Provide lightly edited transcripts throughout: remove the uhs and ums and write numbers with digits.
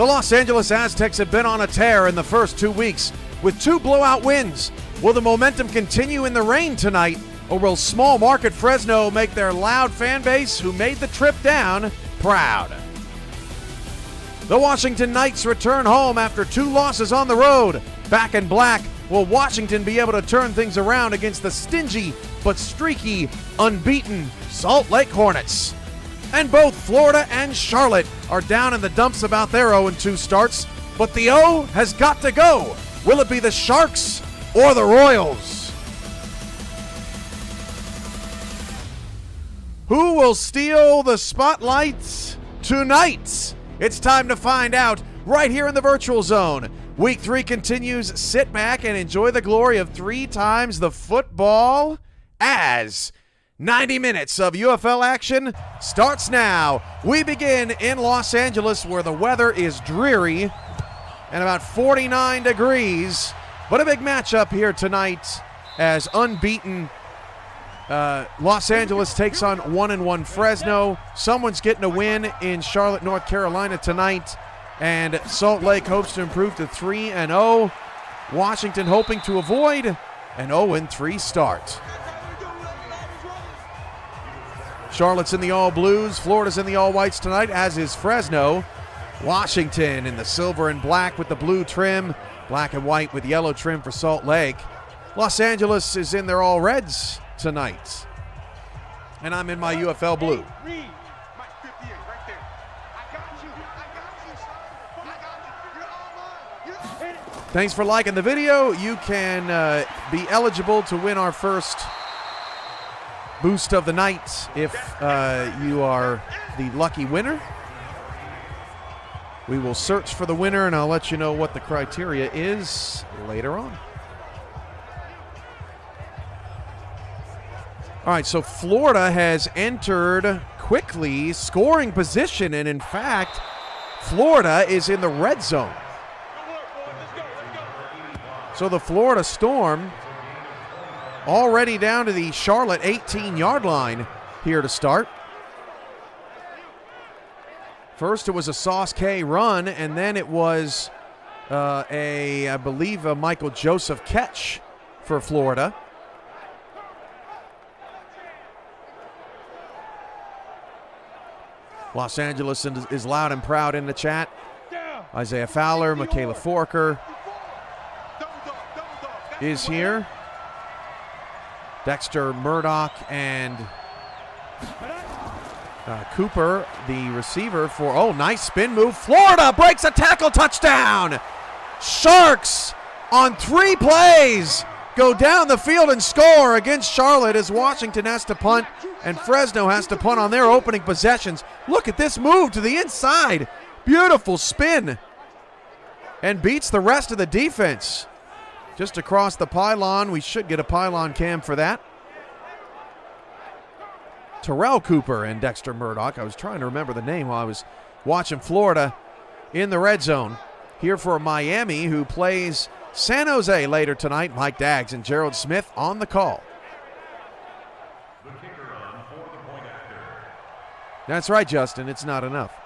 The Los Angeles Aztecs have been on a tear in the first 2 weeks with 2 blowout wins. Will the momentum continue in the rain tonight, or will small market Fresno make their loud fan base who made the trip down proud? The Washington Knights return home after 2 losses on the road. Back in black, will Washington be able to turn things around against the stingy but streaky, unbeaten Salt Lake Hornets? And both Florida and Charlotte are down in the dumps about their 0-2 starts, but the O has got to go. Will it be the Sharks or the Royals? Who will steal the spotlight tonight? It's time to find out right here in the virtual zone. Week 3 continues. Sit back and enjoy the glory of 3 times the football as 90 minutes of UFL action starts now. We begin in Los Angeles, where the weather is dreary and about 49 degrees. But a big matchup here tonight as unbeaten Los Angeles takes on 1-1 Fresno. Someone's getting a win in Charlotte, North Carolina tonight, and Salt Lake hopes to improve to 3-0. Washington hoping to avoid an 0-3 start. Charlotte's in the all-blues. Florida's in the all-whites tonight, as is Fresno. Washington in the silver and black with the blue trim. Black and white with yellow trim for Salt Lake. Los Angeles is in their all-reds tonight. And I'm in my UFL blue. Thanks for liking the video. You can be eligible to win our first boost of the night if you are the lucky winner. We will search for the winner, and I'll let you know what the criteria is later on. All right, so Florida has entered quickly scoring position, and in fact, Florida is in the red zone. So the Florida Storm already down to the Charlotte 18-yard line here to start. First it was a Sauce K run, and then it was I believe a Michael Joseph catch for Florida. Los Angeles is loud and proud in the chat. Isaiah Fowler, Michaela Forker is here. Dexter Murdoch and Cooper, the receiver for, oh, nice spin move. Florida breaks a tackle, touchdown. Sharks on 3 plays go down the field and score against Charlotte as Washington has to punt and Fresno has to punt on their opening possessions. Look at this move to the inside. Beautiful spin. And beats the rest of the defense. Just across the pylon. We should get a pylon cam for that. Terrell Cooper and Dexter Murdoch. I was trying to remember the name while I was watching Florida in the red zone. Here for Miami, who plays San Jose later tonight. Mike Daggs and Gerald Smith on the call. That's right, Justin. It's not enough.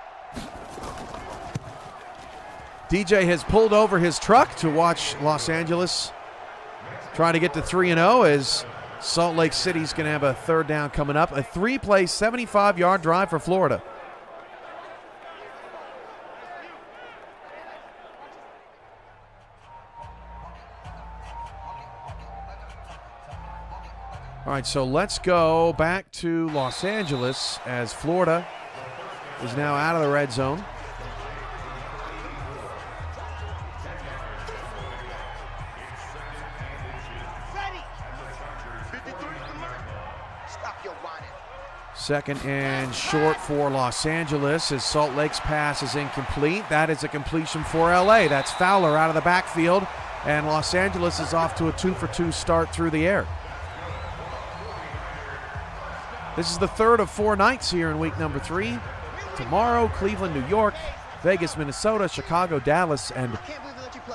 DJ has pulled over his truck to watch Los Angeles try to get to 3-0 as Salt Lake City's going to have a third down coming up. A 3-play, 75-yard drive for Florida. All right, so let's go back to Los Angeles as Florida is now out of the red zone. Second and short for Los Angeles as Salt Lake's pass is incomplete. That is a completion for LA. That's Fowler out of the backfield, and Los Angeles is off to a 2-for-2 start through the air. This is the third of 4 nights here in week number 3. Tomorrow, Cleveland, New York, Vegas, Minnesota, Chicago, Dallas, and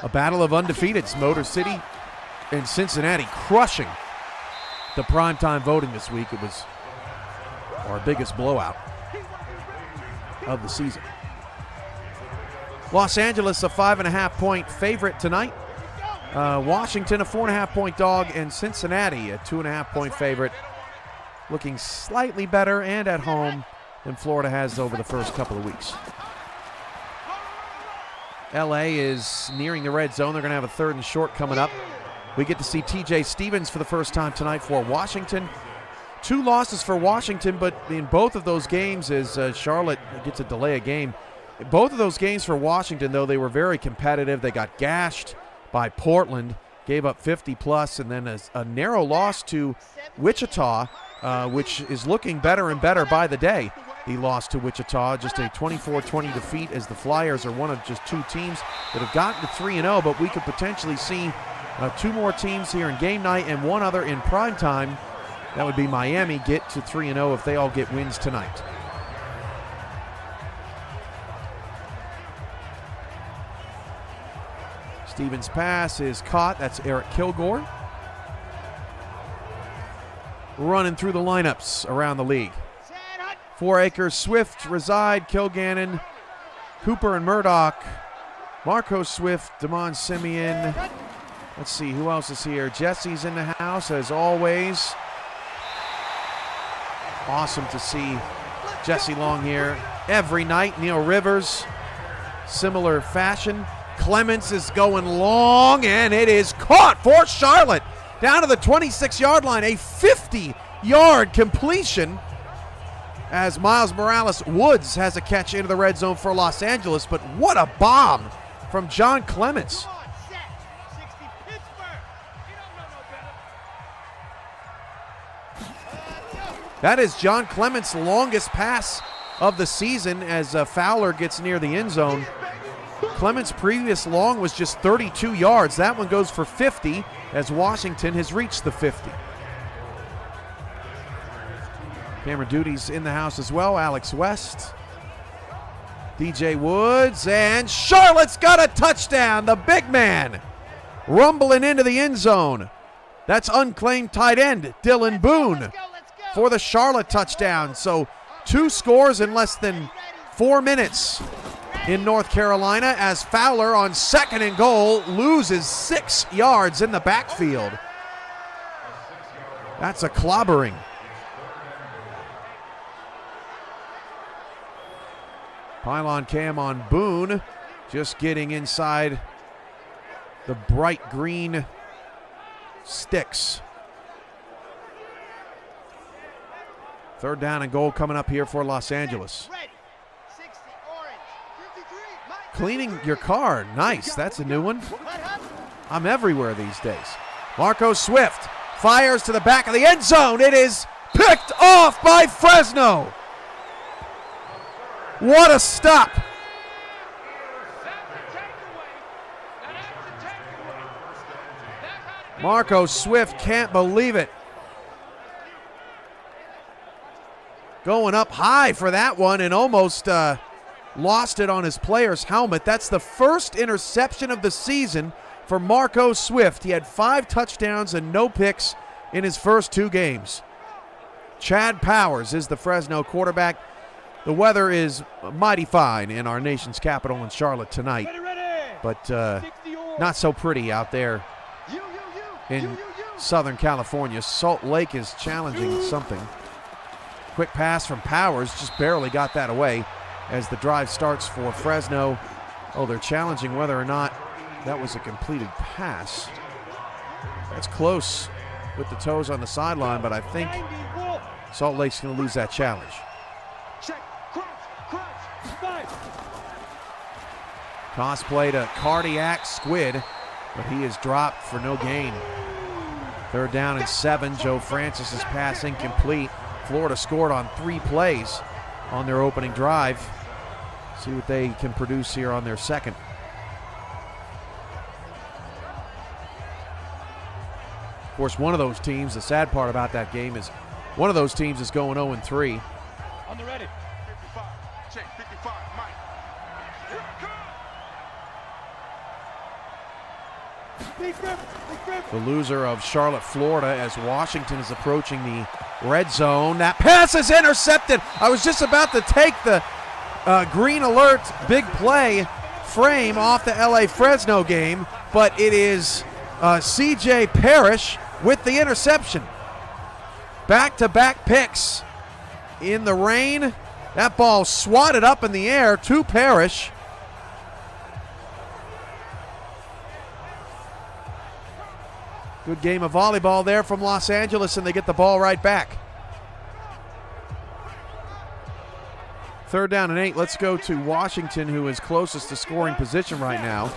a battle of undefeateds. Motor City and Cincinnati crushing the primetime voting this week. It was our biggest blowout of the season. Los Angeles, a 5.5-point favorite tonight. Washington, a 4.5-point dog, and Cincinnati, a 2.5-point favorite, looking slightly better and at home than Florida has over the first couple of weeks. LA is nearing the red zone. They're going to have a 3rd and short coming up. We get to see TJ Stevens for the first time tonight for Washington. 2 losses for Washington, but in both of those games, as Charlotte gets to delay a game, both of those games for Washington, though, they were very competitive. They got gashed by Portland, gave up 50+, and then a narrow loss to Wichita, which is looking better and better by the day. He lost to Wichita, just a 24-20 defeat, as the Flyers are one of just 2 teams that have gotten to 3-0, but we could potentially see 2 more teams here in game night and 1 other in prime time. That would be Miami, get to 3-0 if they all get wins tonight. Stevens' pass is caught. That's Eric Kilgore. Running through the lineups around the league. 4 Acres, Swift, Reside, Kilgannon, Cooper and Murdoch, Marco Swift, Damon Simeon. Let's see, who else is here? Jesse's in the house, as always. Awesome to see Jesse Long here every night. Neil Rivers, similar fashion. Clements is going long, and it is caught for Charlotte. Down to the 26-yard line, a 50-yard completion, as Miles Morales Woods has a catch into the red zone for Los Angeles. But what a bomb from John Clements. That is John Clements' longest pass of the season, as Fowler gets near the end zone. Clements' previous long was just 32 yards. That one goes for 50, as Washington has reached the 50. Camera duties in the house as well. Alex West, DJ Woods, and Charlotte's got a touchdown. The big man rumbling into the end zone. That's unclaimed tight end Dylan Boone for the Charlotte touchdown. So 2 scores in less than 4 minutes in North Carolina, as Fowler on 2nd and goal loses 6 yards in the backfield. That's a clobbering. Pylon cam on Boone, just getting inside the bright green sticks. 3rd down and goal coming up here for Los Angeles. Cleaning your car, nice, that's a new one. I'm everywhere these days. Marco Swift fires to the back of the end zone. It is picked off by Fresno. What a stop. Marco Swift can't believe it. Going up high for that one, and almost lost it on his player's helmet. That's the first interception of the season for Marco Swift. He had 5 touchdowns and no picks in his first 2 games. Chad Powers is the Fresno quarterback. The weather is mighty fine in our nation's capital in Charlotte tonight, but not so pretty out there in Southern California. Salt Lake is challenging something. Quick pass from Powers, just barely got that away as the drive starts for Fresno. Oh, they're challenging whether or not that was a completed pass. That's close with the toes on the sideline, but I think Salt Lake's going to lose that challenge. Toss play to Cardiac Squid, but he is dropped for no gain. 3rd down and 7. Joe Francis' pass incomplete. Florida scored on 3 plays on their opening drive. See what they can produce here on their second. Of course, one of those teams, the sad part about that game is one of those teams is going 0-3. On the ready. 55. Check 55. Mike. The loser of Charlotte, Florida, as Washington is approaching the red zone. That pass is intercepted. I was just about to take the green alert big play frame off the LA Fresno game, but it is C.J. Parrish with the interception. Back-to-back picks in the rain. That ball swatted up in the air to Parrish. Good game of volleyball there from Los Angeles, and they get the ball right back. 3rd down and 8. Let's go to Washington, who is closest to scoring position right now.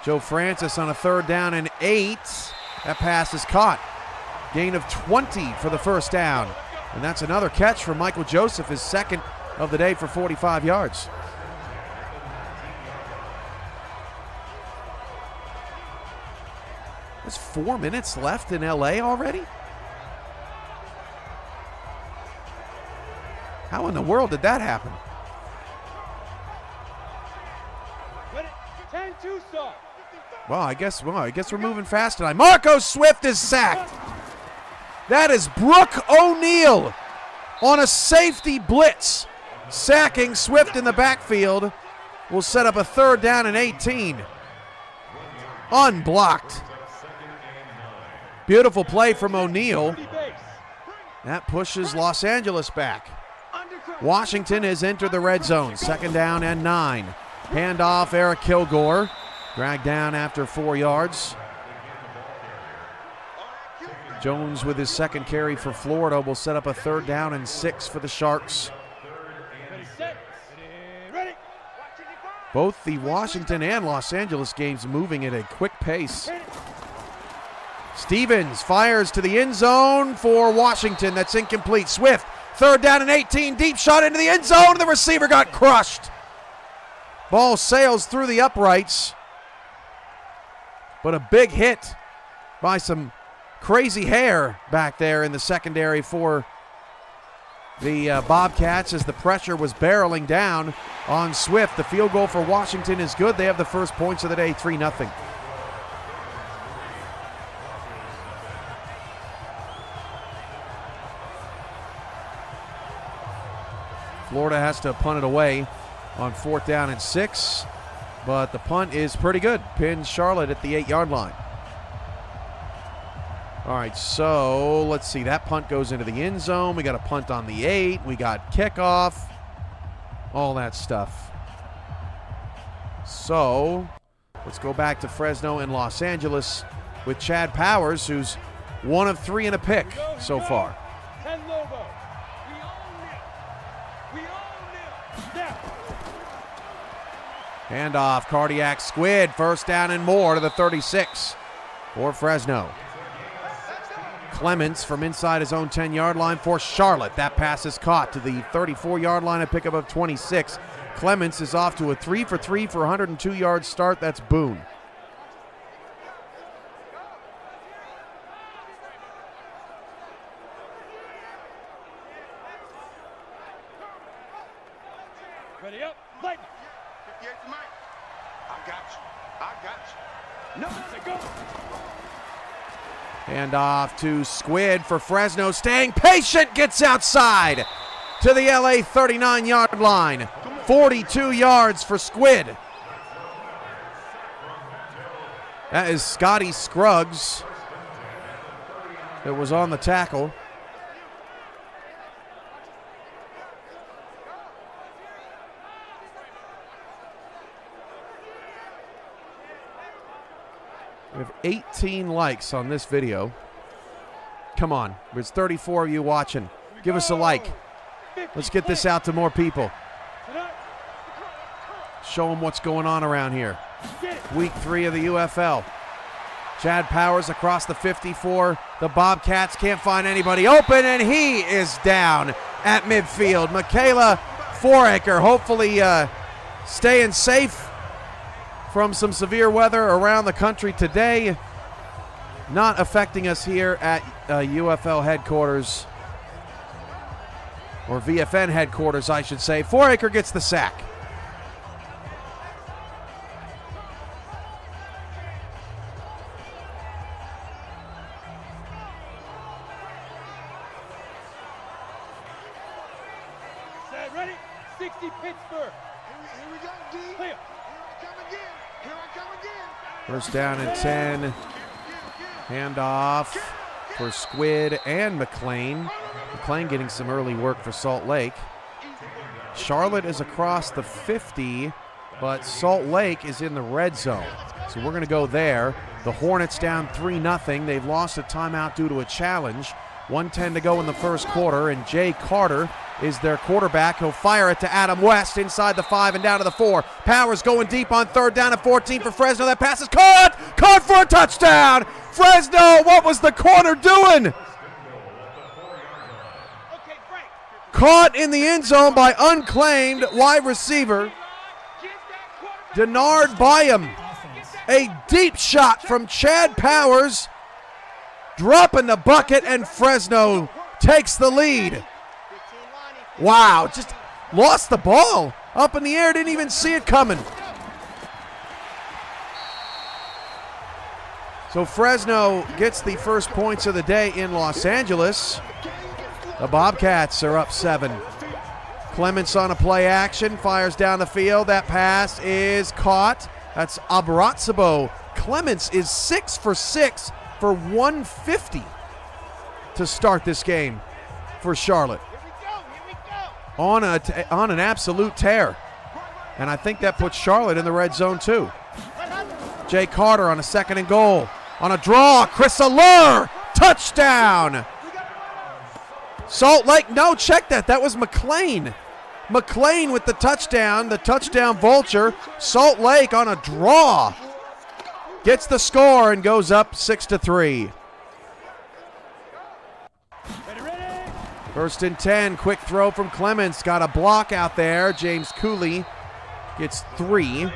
Joe Francis on a 3rd down and 8. That pass is caught. Gain of 20 for the 1st down. And that's another catch from Michael Joseph, his 2nd of the day for 45 yards. There's 4 minutes left in LA already? How in the world did that happen? 10-2 start. Well, I guess we're moving fast tonight. Marco Swift is sacked. That is Brooke O'Neal on a safety blitz. Sacking Swift in the backfield will set up a 3rd down and 18. Unblocked. Beautiful play from O'Neal. That pushes Los Angeles back. Washington has entered the red zone. 2nd down and 9. Handoff, Eric Kilgore. Dragged down after 4 yards. Jones with his 2nd carry for Florida will set up a 3rd down and 6 for the Sharks. Both the Washington and Los Angeles games moving at a quick pace. Stevens fires to the end zone for Washington. That's incomplete. Swift, 3rd down and 18. Deep shot into the end zone. The receiver got crushed. Ball sails through the uprights. But a big hit by some crazy hair back there in the secondary for the Bobcats as the pressure was barreling down on Swift. The field goal for Washington is good. They have the first points of the day, 3-0. Florida has to punt it away on 4th down and 6, but the punt is pretty good. Pins Charlotte at the 8-yard line. All right, so let's see. That punt goes into the end zone. We got a punt on the 8. We got kickoff, all that stuff. So let's go back to Fresno and Los Angeles with Chad Powers, who's 1 of 3 in a pick so far. Handoff, cardiac squid, 1st down and more to the 36 for Fresno. Clements from inside his own 10-yard line for Charlotte. That pass is caught to the 34-yard line, a pickup of 26. Clements is off to a 3 for 3 for 102-yard start. That's Boone. Ready up, Lightning. 58 to Mike. I got you. No, go. Handoff to Squid for Fresno. Staying patient, gets outside to the LA 39-yard line. 42 yards for Squid. That is Scotty Scruggs that was on the tackle. We have 18 likes on this video. Come on, there's 34 of you watching. Give us a like. Let's get this out to more people. Show them what's going on around here. Week 3 of the UFL. Chad Powers across the 54. The Bobcats can't find anybody open, and he is down at midfield. Michaela Foraker hopefully staying safe from some severe weather around the country today. Not affecting us here at UFL headquarters, or VFN headquarters, I should say. Foraker gets the sack. Set, ready? 60 Pittsburgh. Here we go, D. Clear. First down and 10. Handoff for Squid and McLean. McLean getting some early work for Salt Lake. Charlotte is across the 50, but Salt Lake is in the red zone. So we're going to go there. The Hornets down 3-0. They've lost a timeout due to a challenge. 1:10 to go in the first quarter, and Jay Carter is their quarterback. He'll fire it to Adam West inside the 5 and down to the 4. Powers going deep on 3rd down and 14 for Fresno. That pass is caught! Caught for a touchdown! Fresno, what was the corner doing? Caught in the end zone by unclaimed wide receiver Denard Byam. A deep shot from Chad Powers, dropping the bucket, and Fresno takes the lead. Wow, just lost the ball up in the air, didn't even see it coming. So Fresno gets the first points of the day in Los Angeles. The Bobcats are up 7. Clements on a play action, fires down the field. That pass is caught. That's Abratzabo. Clements is 6 for 6 for 150 to start this game for Charlotte. On an absolute tear. And I think that puts Charlotte in the red zone too. Jay Carter on a 2nd and goal. On a draw, Chris Allure, touchdown. Salt Lake, no, check that. That was McLean. McLean with the touchdown vulture. Salt Lake on a draw gets the score and goes up 6-3. First and 10, quick throw from Clements. Got a block out there. James Cooley gets 3.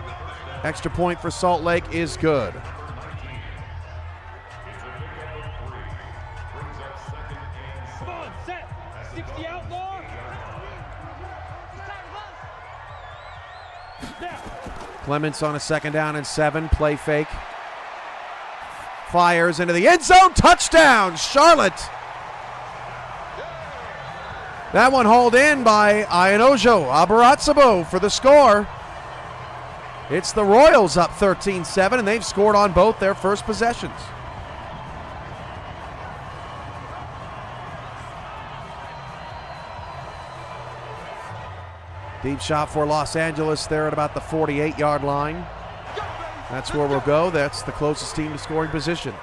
Extra point for Salt Lake is good. Come on, set. 60 outlaw. Now. Clements on a 2nd down and 7. Play fake. Fires into the end zone. Touchdown, Charlotte. That one hauled in by Ianojo Abratzabo for the score. It's the Royals up 13-7, and they've scored on both their first possessions. Deep shot for Los Angeles there at about the 48-yard line. That's where we'll go. That's the closest team to scoring position.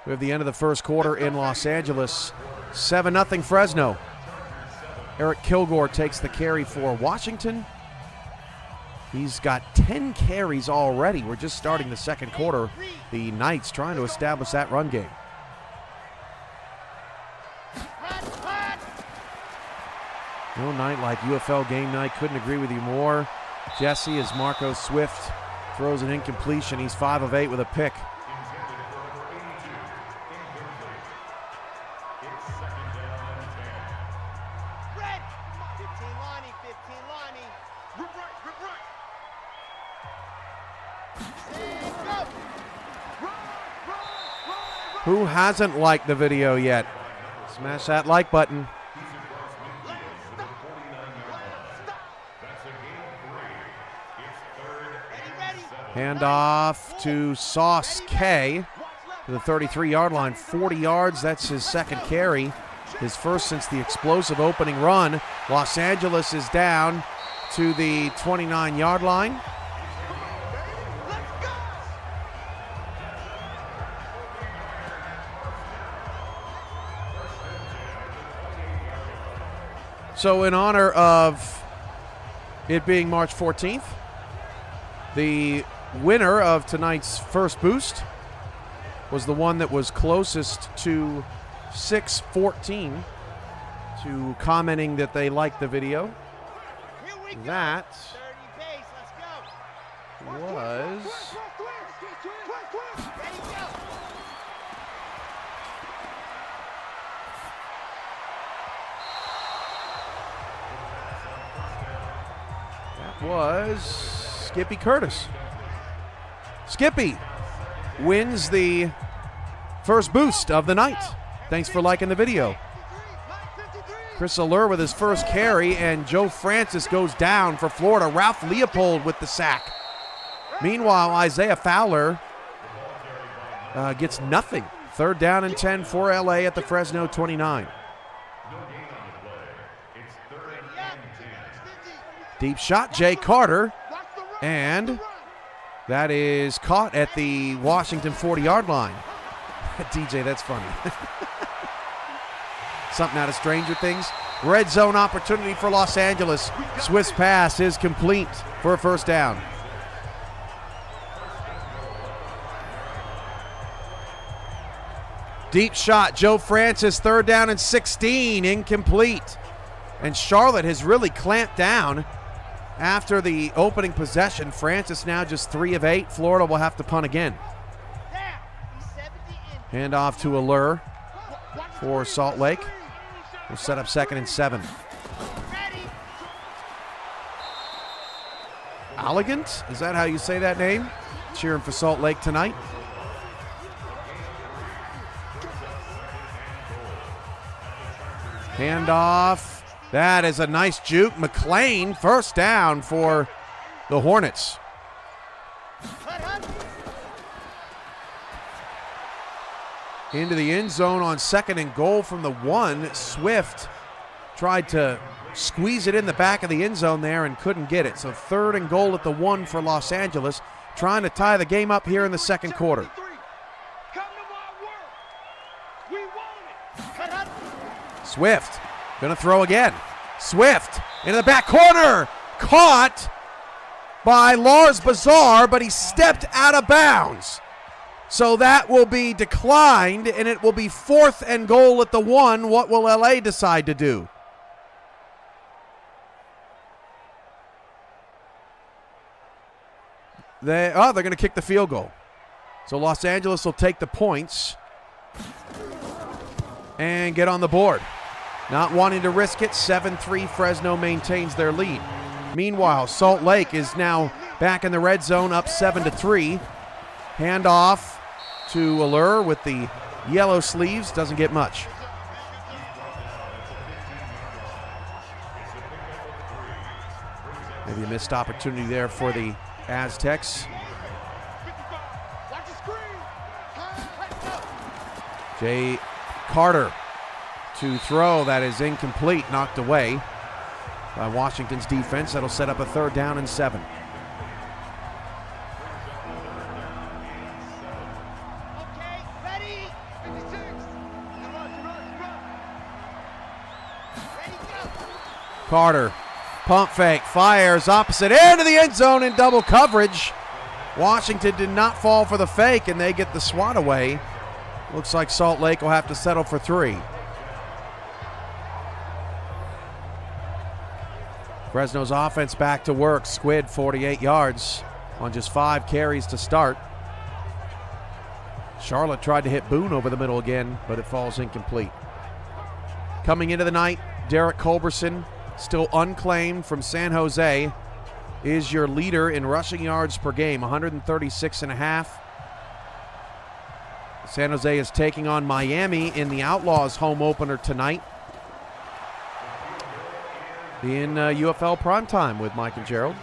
We have the end of the first quarter in Los Angeles. 7-0 Fresno. Eric Kilgore takes the carry for Washington. He's got 10 carries already. We're just starting the second quarter. The Knights trying to establish that run game. No night like UFL game night. Couldn't agree with you more. Jesse, as Marco Swift throws an incompletion. He's 5 of 8 with a pick. Who hasn't liked the video yet? Smash that like button. Handoff to Sauce K to the 33-yard line, 40 yards. That's his second carry, his first since the explosive opening run. Los Angeles is down to the 29-yard line. So in honor of it being March 14th, the winner of tonight's first boost was the one that was closest to 614 to commenting that they liked the video. That was... That was Skippy Curtis. Skippy wins the first boost of the night. Thanks for liking the video. Chris Allure with his first carry, and Joe Francis goes down for Florida. Ralph Leopold with the sack. Meanwhile, Isaiah Fowler gets nothing. 3rd down and 10 for LA at the Fresno 29. Deep shot, Jay Carter, and that is caught at the Washington 40-yard line. DJ, that's funny. Something out of Stranger Things. Red zone opportunity for Los Angeles. Swift's pass is complete for a first down. Deep shot, Joe Francis, 3rd down and 16, incomplete. And Charlotte has really clamped down after the opening possession. Francis now just 3 of 8. Florida will have to punt again. Hand off to Allure for Salt Lake. We'll set up 2nd and 7. Elegant? Is that how you say that name? Cheering for Salt Lake tonight. Handoff. That is a nice juke. McLean, first down for the Hornets. Into the end zone on 2nd and goal from the 1. Swift tried to squeeze it in the back of the end zone there and couldn't get it. So 3rd and goal at the 1 for Los Angeles, trying to tie the game up here in the second quarter. Swift gonna throw again. Swift into the back corner, caught by Lars Bazar, but he stepped out of bounds. So that will be declined, and it will be 4th and goal at the 1. What will LA decide to do? They're going to kick the field goal. So Los Angeles will take the points and get on the board. Not wanting to risk it, 7-3, Fresno maintains their lead. Meanwhile, Salt Lake is now back in the red zone, up 7-3. Handoff to Allure with the yellow sleeves, doesn't get much. Maybe a missed opportunity there for the Aztecs. Jay Carter to throw, that is incomplete, knocked away by Washington's defense. That'll set up a 3rd down and 7. Carter, pump fake, fires opposite end of the end zone in double coverage. Washington did not fall for the fake, and they get the swat away. Looks like Salt Lake will have to settle for 3. Fresno's offense back to work. Squid 48 yards on just 5 carries to start. Charlotte tried to hit Boone over the middle again, but it falls incomplete. Coming into the night, Derek Culberson, still unclaimed from San Jose, is your leader in rushing yards per game, 136.5. San Jose is taking on Miami in the Outlaws home opener tonight in UFL primetime with Mike and Gerald.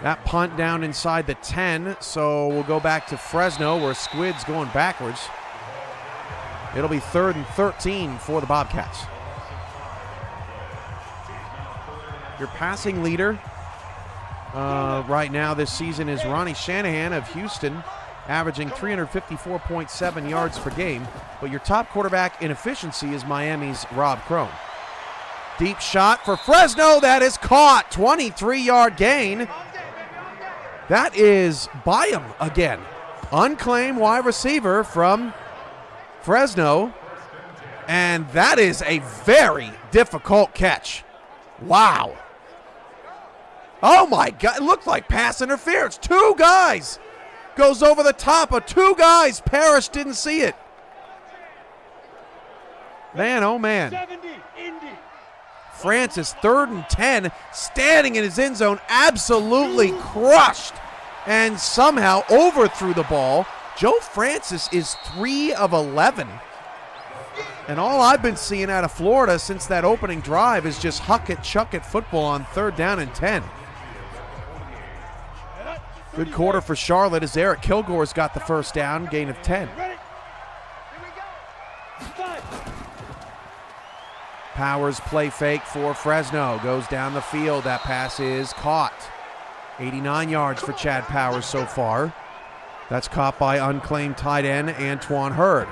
That punt down inside the 10, so we'll go back to Fresno where Squid's going backwards. It'll be 3rd and 13 for the Bobcats. Your passing leader right now this season is Ronnie Shanahan of Houston, averaging 354.7 yards per game. But your top quarterback in efficiency is Miami's Rob Crone. Deep shot for Fresno. That is caught. 23-yard gain. That is Byam again. Unclaimed wide receiver from Fresno. And that is a very difficult catch. Wow. Oh my God, it looked like pass interference. 2 guys. Goes over the top of 2 guys. Parrish didn't see it. Man, oh man. 70, Indy. Francis, 3rd and 10, standing in his end zone, absolutely crushed and somehow overthrew the ball. Joe Francis is 3 of 11. And all I've been seeing out of Florida since that opening drive is just huck it, chuck it football on 3rd down and 10. Good quarter for Charlotte as Eric Kilgore's got the first down, gain of 10. Powers play fake for Fresno, goes down the field. That pass is caught. 89 yards for Chad Powers so far. That's caught by unclaimed tight end Antoine Hurd.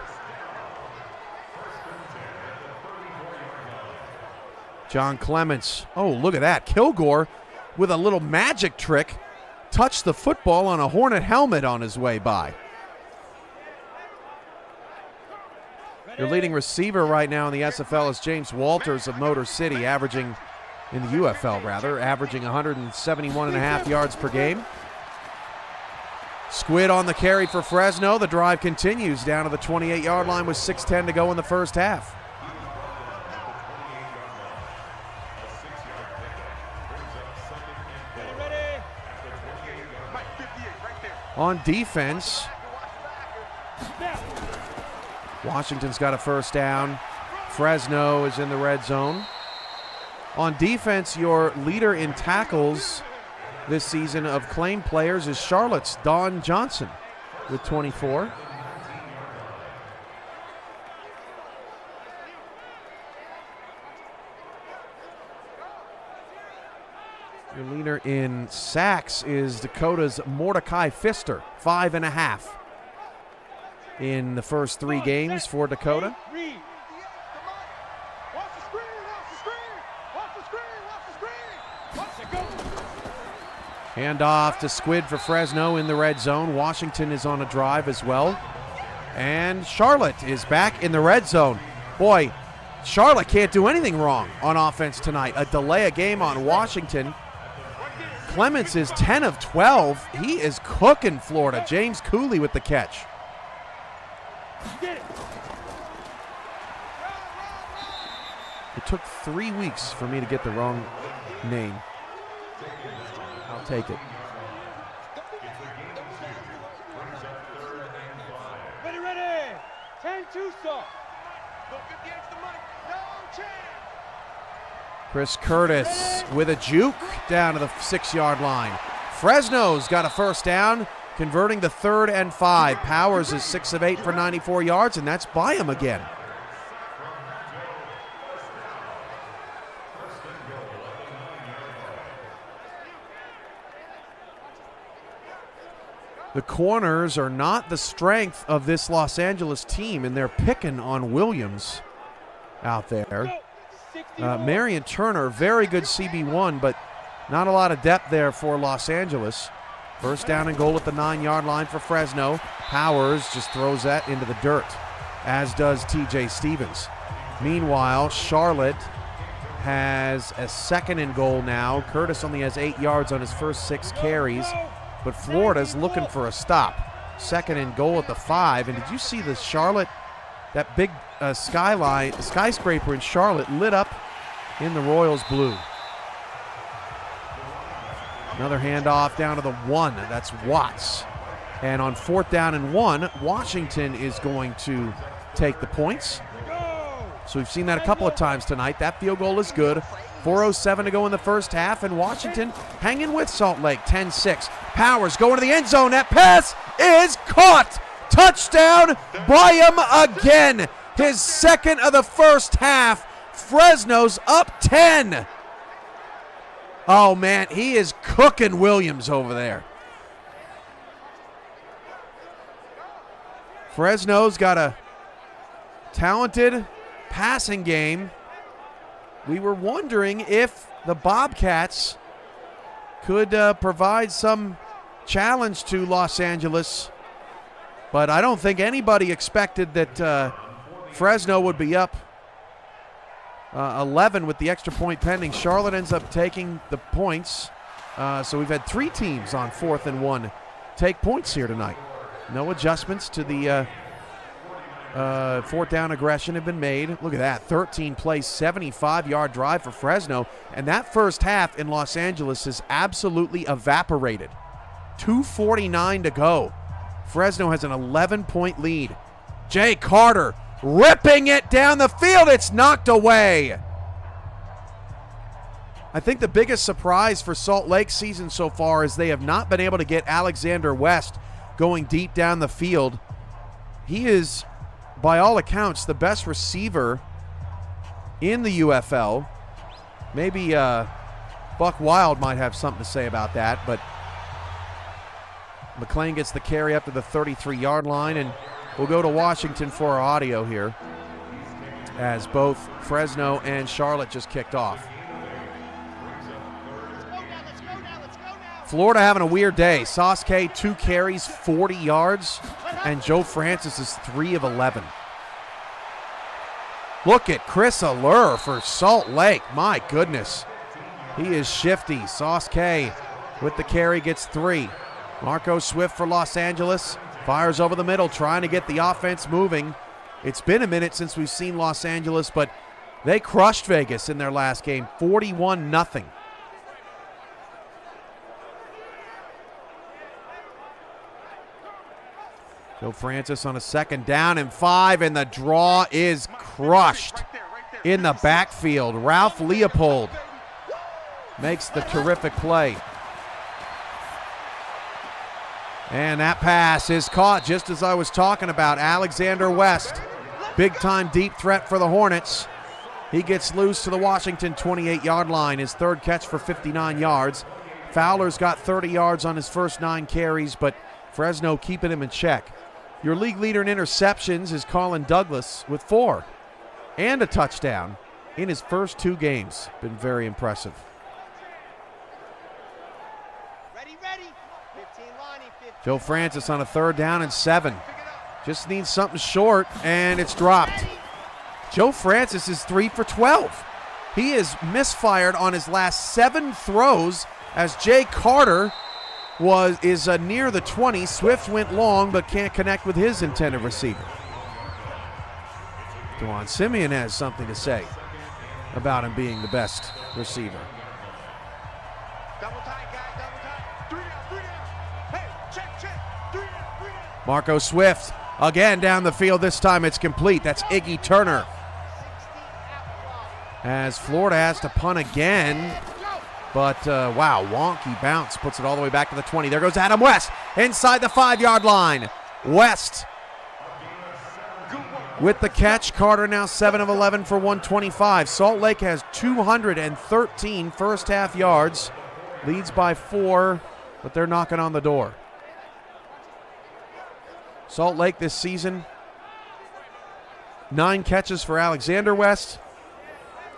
John Clements. Oh, look at that. Kilgore with a little magic trick touched the football on a Hornet helmet on his way by. Your leading receiver right now in the SFL is James Walters of Motor City, averaging, in the UFL rather, averaging 171.5 yards per game. Squid on the carry for Fresno. The drive continues down to the 28-yard line with 6:10 to go in the first half. On defense, Washington's got a first down. Fresno is in the red zone. On defense, your leader in tackles this season of claimed players is Charlotte's Don Johnson with 24. Your leader in sacks is Dakota's Mordecai Pfister, 5.5 in the first 3 games for Dakota. Handoff to Squid for Fresno in the red zone. Washington is on a drive as well. And Charlotte is back in the red zone. Boy, Charlotte can't do anything wrong on offense tonight. A delay a game on Washington. Clements is 10 of 12. He is cooking Florida. James Cooley with the catch. It took 3 weeks for me to get the wrong name. I'll take it. Ready. 10 Tucson. Chris Curtis with a juke down to the 6-yard line. Fresno's got a first down, converting to 3rd and 5. Powers is 6 of 8 for 94 yards, and that's by him again. The corners are not the strength of this Los Angeles team, and they're picking on Williams out there. Marion Turner, very good CB1, but not a lot of depth there for Los Angeles. First down and goal at the 9-yard line for Fresno. Powers just throws that into the dirt, as does TJ Stevens. Meanwhile, Charlotte has a 2nd and goal now. Curtis only has 8 yards on his first 6 carries, but Florida's looking for a stop. 2nd and goal at the 5. And did you see the Charlotte, that big skyscraper in Charlotte lit up in the Royals blue? Another handoff down to the 1. That's Watts. And on 4th down and 1, Washington is going to take the points. So we've seen that a couple of times tonight. That field goal is good. 4:07 to go in the first half, and Washington hanging with Salt Lake, 10-6. Powers going to the end zone. That pass is caught. Touchdown by him again. His 2nd of the first half. Fresno's up 10. Oh, man, he is cooking Williams over there. Fresno's got a talented passing game. We were wondering if the Bobcats could provide some challenge to Los Angeles, but I don't think anybody expected that Fresno would be up 11 with the extra point pending. Charlotte ends up taking the points So we've had 3 teams on 4th and 1 take points here tonight. No adjustments to the 4th down aggression have been made. Look at that, 13-play, 75-yard drive for Fresno. And that first half in Los Angeles is absolutely evaporated. 2:49 to go. Fresno has an 11-point lead. Jay Carter ripping it down the field. It's knocked away. I think the biggest surprise for Salt Lake's season so far is they have not been able to get Alexander West going deep down the field. He is, by all accounts, the best receiver in the UFL. Maybe Buck Wild might have something to say about that, but McLean gets the carry up to the 33-yard line, and we'll go to Washington for our audio here as both Fresno and Charlotte just kicked off. Florida having a weird day. Sasuke, 2 carries, 40 yards, and Joe Francis is 3 of 11. Look at Chris Allure for Salt Lake. My goodness. He is shifty. Sasuke with the carry gets 3. Marco Swift for Los Angeles fires over the middle, trying to get the offense moving. It's been a minute since we've seen Los Angeles, but they crushed Vegas in their last game, 41-0. Joe Francis on a 2nd down and 5, and the draw is crushed in the backfield. Ralph Leopold makes the terrific play. And that pass is caught just as I was talking about. Alexander West, big-time deep threat for the Hornets. He gets loose to the Washington 28-yard line, his 3rd catch for 59 yards. Fowler's got 30 yards on his first 9 carries, but Fresno keeping him in check. Your league leader in interceptions is Colin Douglas with 4 and a touchdown in his first 2 games. Been very impressive. Joe Francis on a 3rd down and 7. Just needs something short, and it's dropped. Joe Francis is 3 for 12. He is misfired on his last 7 throws as Jay Carter is near the 20. Swift went long but can't connect with his intended receiver. DeJuan Simeon has something to say about him being the best receiver. Double tight, guys, double tight. 3 down, 3 down. Hey, check. 3 down, 3 down. Marco Swift again down the field. This time it's complete. That's Iggy Turner. As Florida has to punt again. But, wow, wonky bounce. Puts it all the way back to the 20. There goes Adam West inside the 5-yard line. West with the catch. Carter now 7 of 11 for 125. Salt Lake has 213 first-half yards. Leads by 4, but they're knocking on the door. Salt Lake this season, 9 catches for Alexander West,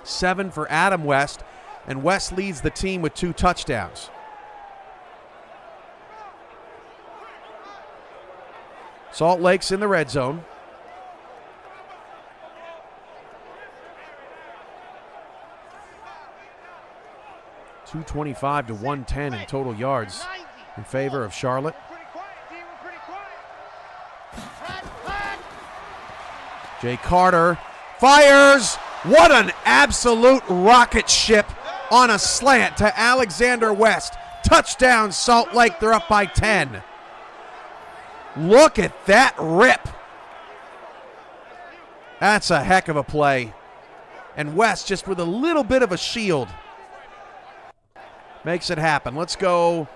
7 for Adam West. And West leads the team with 2 touchdowns. Salt Lake's in the red zone. .225 to 110 in total yards in favor of Charlotte. Jay Carter fires. What an absolute rocket ship on a slant to Alexander West. Touchdown, Salt Lake. They're up by 10. Look at that rip. That's a heck of a play. And West just with a little bit of a shield makes it happen. Let's go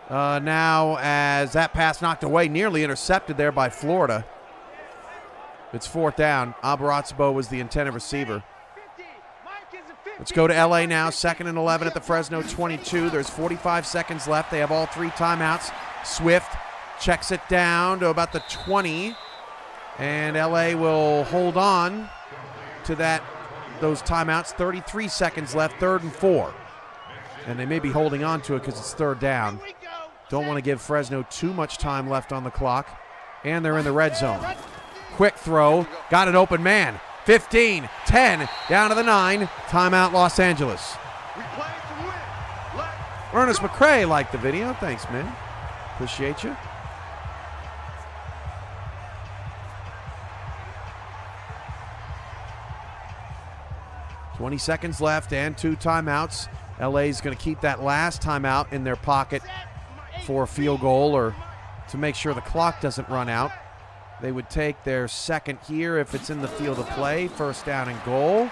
now as that pass knocked away, nearly intercepted there by Florida. It's 4th down. Abarazzo was the intended receiver. Let's go to LA now. 2nd and 11 at the Fresno 22. There's 45 seconds left. They have all 3 timeouts. Swift checks it down to about the 20. And LA will hold on to those timeouts. 33 seconds left, 3rd and 4. And they may be holding on to it because it's 3rd down. Don't want to give Fresno too much time left on the clock. And they're in the red zone. Quick throw. Got an open man. 15, 10, down to the 9. Timeout, Los Angeles. We play to win. Left, Ernest McCrae liked the video. Thanks, man. Appreciate you. $20 left and 2 timeouts. LA's going to keep that last timeout in their pocket for a field goal or to make sure the clock doesn't run out. They would take their second here if it's in the field of play. First down and goal.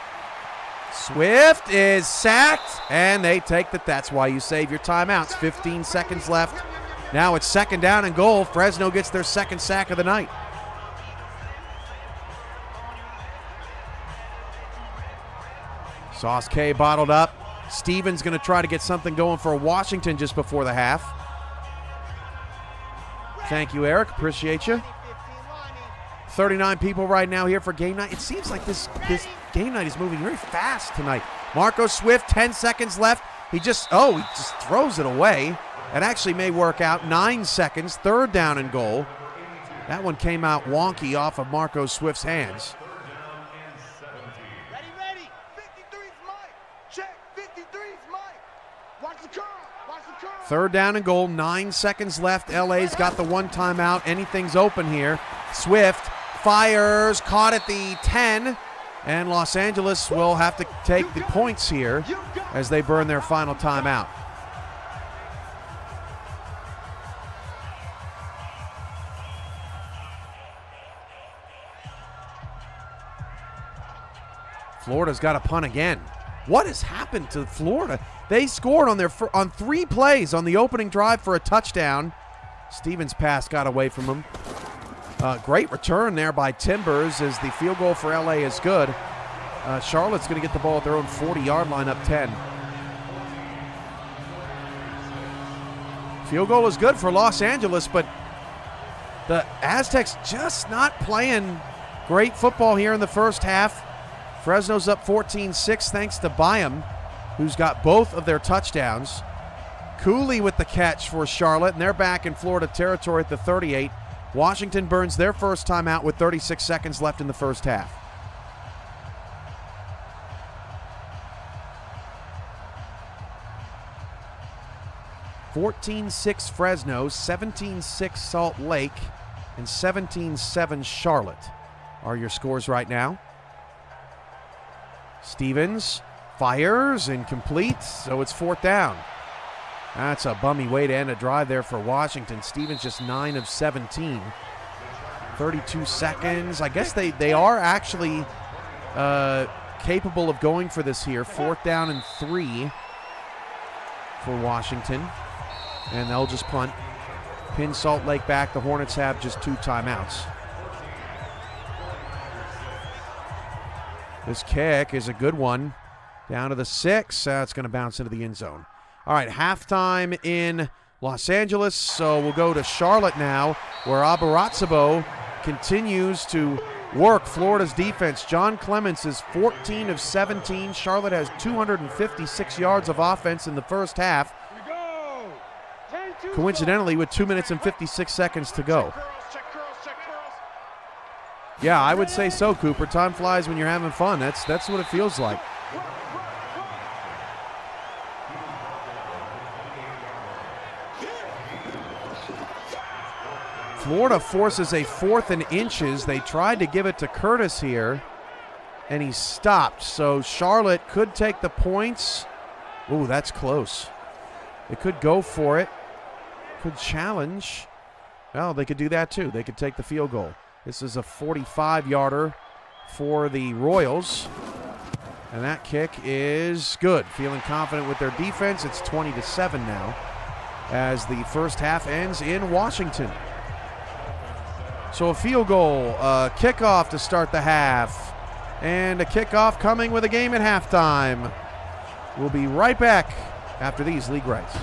Swift is sacked, and they take that. That's why you save your timeouts. 15 seconds left. Now it's second down and goal. Fresno gets their second sack of the night. Sauce K bottled up. Stevens going to try to get something going for Washington just before the half. Thank you, Eric. Appreciate you. 39 people right now here for game night. It seems like this game night is moving very fast tonight. Marco Swift, 10 seconds left. He just throws it away. It actually may work out. 9 seconds, third down and goal. That one came out wonky off of Marco Swift's hands. Ready. 53's Mike. Check. 53's Mike. Watch the curl. Third down and goal, 9 seconds left. LA's got the 1 timeout. Anything's open here. Swift fires, caught at the 10, and Los Angeles will have to take the points here as they burn their final timeout. Florida's got a punt again. What has happened to Florida? They scored on 3 plays on the opening drive for a touchdown. Stevens' pass got away from him. Great return there by Timbers as the field goal for LA is good. Charlotte's going to get the ball at their own 40-yard line, up 10. Field goal is good for Los Angeles, but the Aztecs just not playing great football here in the first half. Fresno's up 14-6 thanks to Byam, who's got both of their touchdowns. Cooley with the catch for Charlotte, and they're back in Florida territory at the 38. Washington burns their first timeout with 36 seconds left in the first half. (14-6) Fresno, 17-6 Salt Lake, and 17-7 Charlotte are your scores right now. Stevens fires, incomplete, so it's 4th down. That's a bummy way to end a drive there for Washington. Stevens just 9 of 17. 32 seconds. I guess they are actually capable of going for this here. 4th down and 3 for Washington. And they'll just punt. Pin Salt Lake back. The Hornets have just 2 timeouts. This kick is a good one. Down to the 6. It's going to bounce into the end zone. All right, halftime in Los Angeles. So we'll go to Charlotte now, where Abarazabo continues to work Florida's defense. John Clements is 14 of 17. Charlotte has 256 yards of offense in the first half. Coincidentally, with 2 minutes and 56 seconds to go. Yeah, I would say so, Cooper. Time flies when you're having fun. That's what it feels like. Florida forces a 4th and inches. They tried to give it to Curtis here, and he stopped. So Charlotte could take the points. Ooh, that's close. They could go for it. Could challenge. Well, they could do that too. They could take the field goal. This is a 45-yarder for the Royals. And that kick is good. Feeling confident with their defense. It's 20-7 now as the first half ends in Washington. So a field goal, a kickoff to start the half, and a kickoff coming with a game at halftime. We'll be right back after these league rights.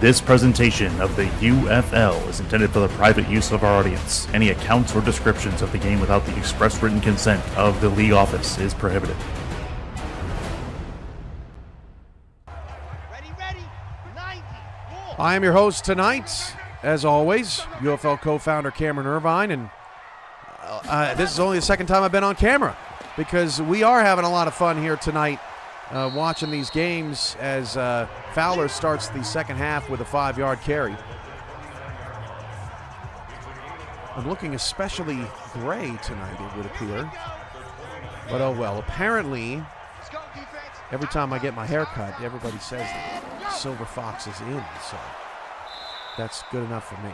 This presentation of the UFL is intended for the private use of our audience. Any accounts or descriptions of the game without the express written consent of the league office is prohibited. Ready, 90, more. I am your host tonight, as always, UFL co-founder Cameron Irvine, and this is only the second time I've been on camera because we are having a lot of fun here tonight watching these games as Fowler starts the second half with a 5-yard carry. I'm looking especially gray tonight, it would appear. But oh well. Apparently, every time I get my hair cut, everybody says that Silver Fox is in, so that's good enough for me.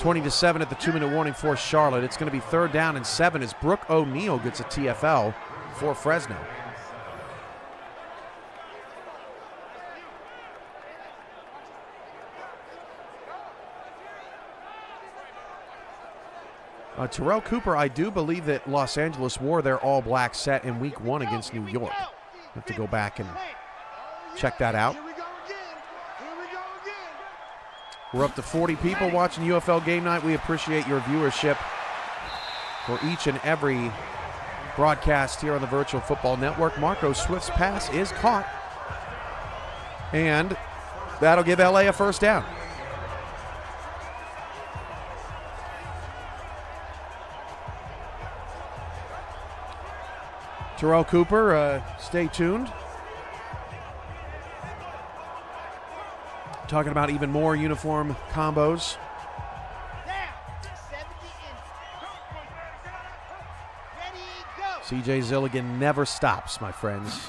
20-7 at the 2-minute warning for Charlotte. It's going to be 3rd down and 7 as Brooke O'Neal gets a TFL for Fresno. Terrell Cooper, I do believe that Los Angeles wore their all-black set in Week 1 against New York. Have to go back and check that out. We're up to 40 people watching UFL Game Night. We appreciate your viewership for each and every broadcast here on the Virtual Football Network. Marco Swift's pass is caught, and that'll give LA a first down. Terrell Cooper, stay tuned. Talking about even more uniform combos. CJ Zilligan never stops, my friends.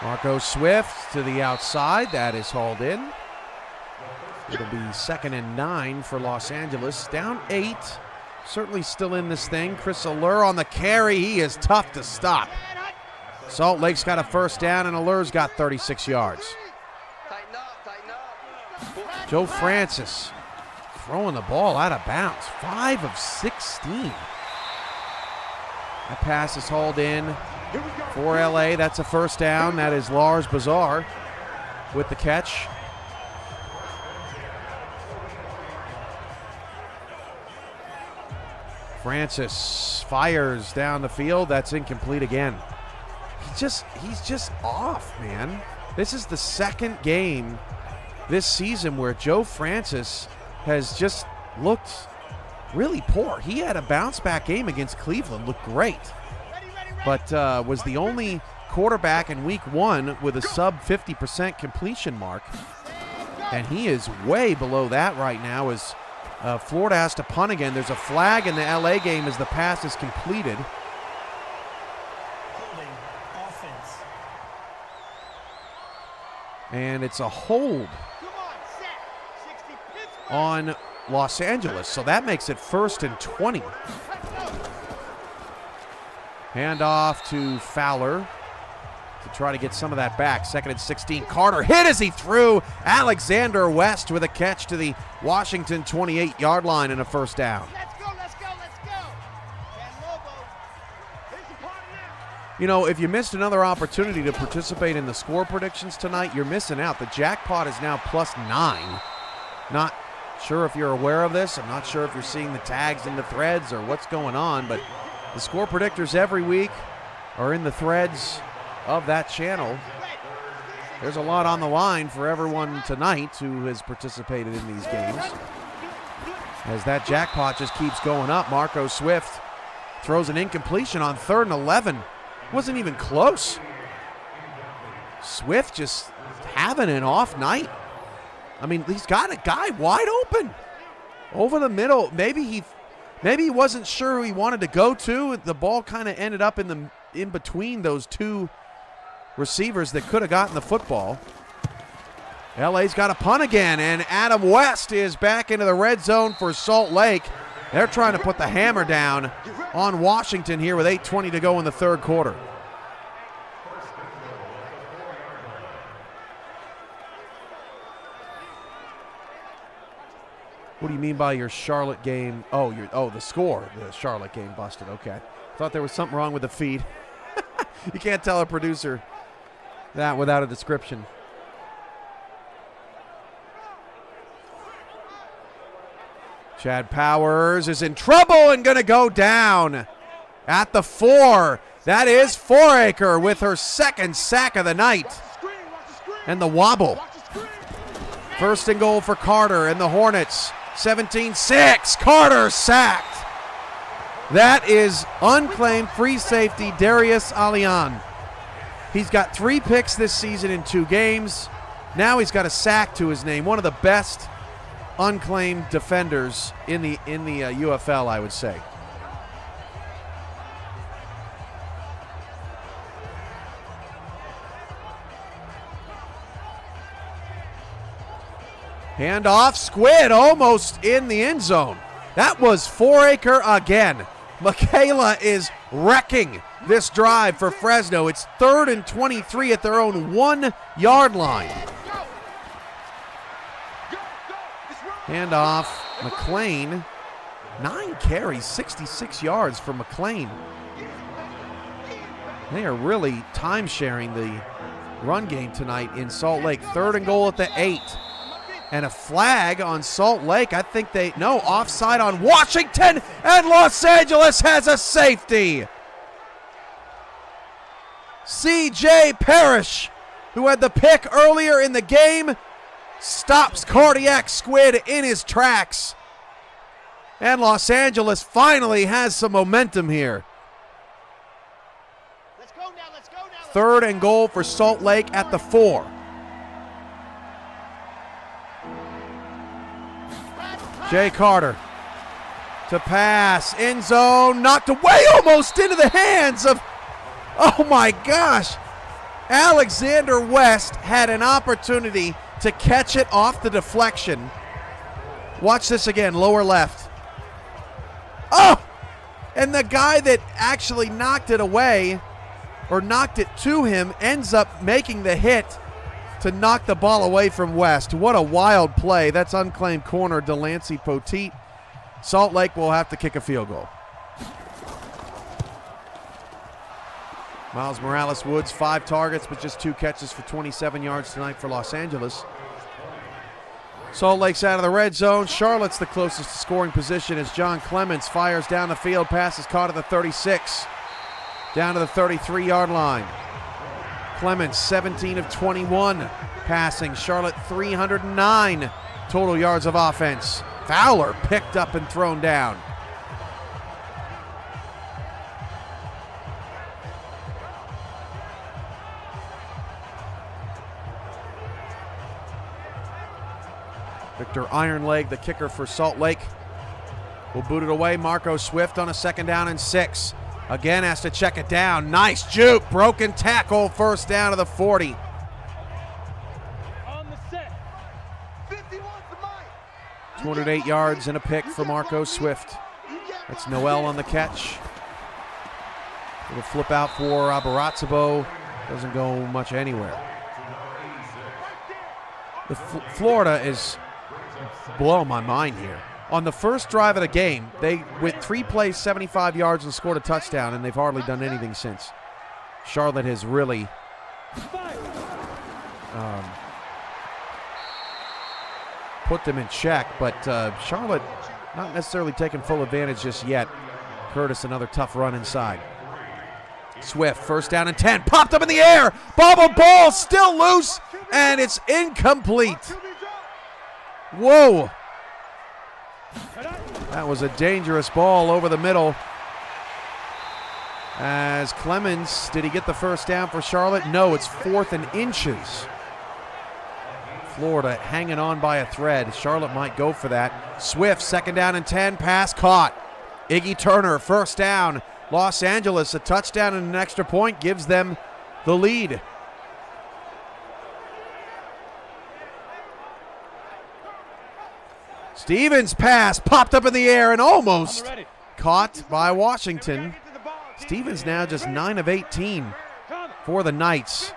Marco Swift to the outside. That is hauled in. It'll be 2nd and 9 for Los Angeles. Down 8. Certainly still in this thing. Chris Allure on the carry. He is tough to stop. Salt Lake's got a first down, and Allure's got 36 yards. Joe Francis throwing the ball out of bounds. 5 of 16. That pass is hauled in for LA. That's a first down. That is Lars Bazar with the catch. Francis fires down the field. That's incomplete again. He's just off, man. This is the second game this season where Joe Francis has just looked really poor. He had a bounce-back game against Cleveland, looked great, but was the only quarterback in Week 1 with a sub-50% completion mark, and he is way below that right now as Florida has to punt again. There's a flag in the LA game as the pass is completed. And it's a hold on Los Angeles, so that makes it 1st and 20. Hand off to Fowler to try to get some of that back. 2nd and 16. Carter hit as he threw. Alexander West with a catch to the Washington 28-yard line and a first down. You know, if you missed another opportunity to participate in the score predictions tonight, you're missing out. The jackpot is now +9. Not sure if you're aware of this. I'm not sure if you're seeing the tags in the threads or what's going on, but the score predictors every week are in the threads of that channel. There's a lot on the line for everyone tonight who has participated in these games. As that jackpot just keeps going up, Marco Swift throws an incompletion on 3rd and 11. Wasn't even close. Swift just having an off night. I mean, he's got a guy wide open over the middle. Maybe he wasn't sure who he wanted to go to. The ball kind of ended up in between those two receivers that could have gotten the football. LA's got a punt again, and Adam West is back into the red zone for Salt Lake. They're trying to put the hammer down on Washington here with 8:20 to go in the 3rd quarter. What do you mean by your Charlotte game? The score. The Charlotte game busted. Okay. Thought there was something wrong with the feed. You can't tell a producer that without a description. Chad Powers is in trouble and going to go down at the 4. That is Foraker with her 2nd sack of the night. And the wobble. 1st and goal for Carter and the Hornets. 17-6. Carter sacked. That is unclaimed free safety Darius Alian. He's got 3 picks this season in 2 games. Now he's got a sack to his name. One of the best unclaimed defenders in the UFL, I would say. Handoff, Squid almost in the end zone. That was Foraker again. Michaela is wrecking this drive for Fresno. It's 3rd and 23 at their own 1-yard line. Handoff, McLean. 9 carries, 66 yards for McLean. They are really time-sharing the run game tonight in Salt Lake. 3rd and goal at the 8. And a flag on Salt Lake. I think offside on Washington, and Los Angeles has a safety. C.J. Parrish, who had the pick earlier in the game, stops Cardiac Squid in his tracks. And Los Angeles finally has some momentum here. Let's go now. 3rd and goal for Salt Lake at the 4. Jay Carter to pass, end zone, knocked away almost into the hands of, oh my gosh, Alexander West had an opportunity to catch it off the deflection. Watch this again, lower left. Oh, and the guy that actually knocked it away, or knocked it to him, ends up making the hit to knock the ball away from West. What a wild play. That's unclaimed corner Delancey Poteet. Salt Lake will have to kick a field goal. Miles Morales Woods, 5 targets, but just 2 catches for 27 yards tonight for Los Angeles. Salt Lake's out of the red zone. Charlotte's the closest to scoring position as John Clements fires down the field. Pass is caught at the 36. Down to the 33-yard line. Clements, 17 of 21 passing. Charlotte, 309 total yards of offense. Fowler picked up and thrown down. Victor Ironleg, the kicker for Salt Lake, will boot it away. Marco Swift on a 2nd down and 6. Again has to check it down. Nice juke. Broken tackle. 1st down to the 40. On the set. 208 yards and a pick for Marco Swift. That's Noel on the catch. Little flip out for Abaratsabo. Doesn't go much anywhere. The Florida is blowing my mind here. On the first drive of the game, they went 3 plays, 75 yards, and scored a touchdown, and they've hardly done anything since. Charlotte has really put them in check, but Charlotte not necessarily taking full advantage just yet. Curtis, another tough run inside. Swift, 1st down and 10, popped up in the air. Bobble ball still loose, and it's incomplete. Whoa. That was a dangerous ball over the middle. As Clemens, did he get the 1st down for Charlotte? No, it's 4th and inches. Florida hanging on by a thread. Charlotte might go for that. Swift, 2nd down and 10, pass caught. Iggy Turner, 1st down. Los Angeles, a touchdown and an extra point gives them the lead. Stevens' pass popped up in the air and almost caught by Washington. Stevens now just 9 of 18 for the Knights.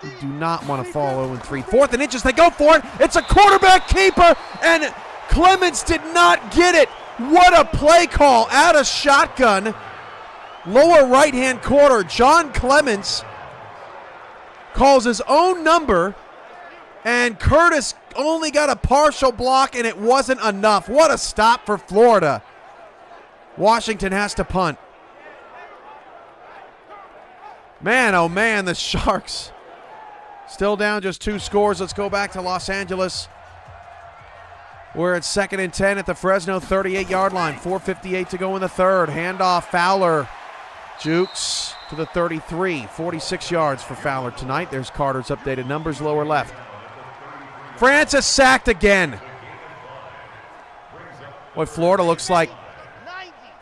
You do not want to fall 0-3. 4th and inches, they go for it. It's a quarterback keeper, and Clements did not get it. What a play call out of shotgun. Lower right-hand corner, John Clements calls his own number, and Curtis only got a partial block, and it wasn't enough. What a stop for Florida. Washington has to punt. Man, oh man, the Sharks still down just 2 scores. Let's go back to Los Angeles. We're at 2nd and 10 at the Fresno 38-yard line. 4:58 to go in the third. Handoff, Fowler. Jukes to the 33. 46 yards for Fowler tonight. There's Carter's updated numbers, lower left. Francis sacked again. What Florida looks like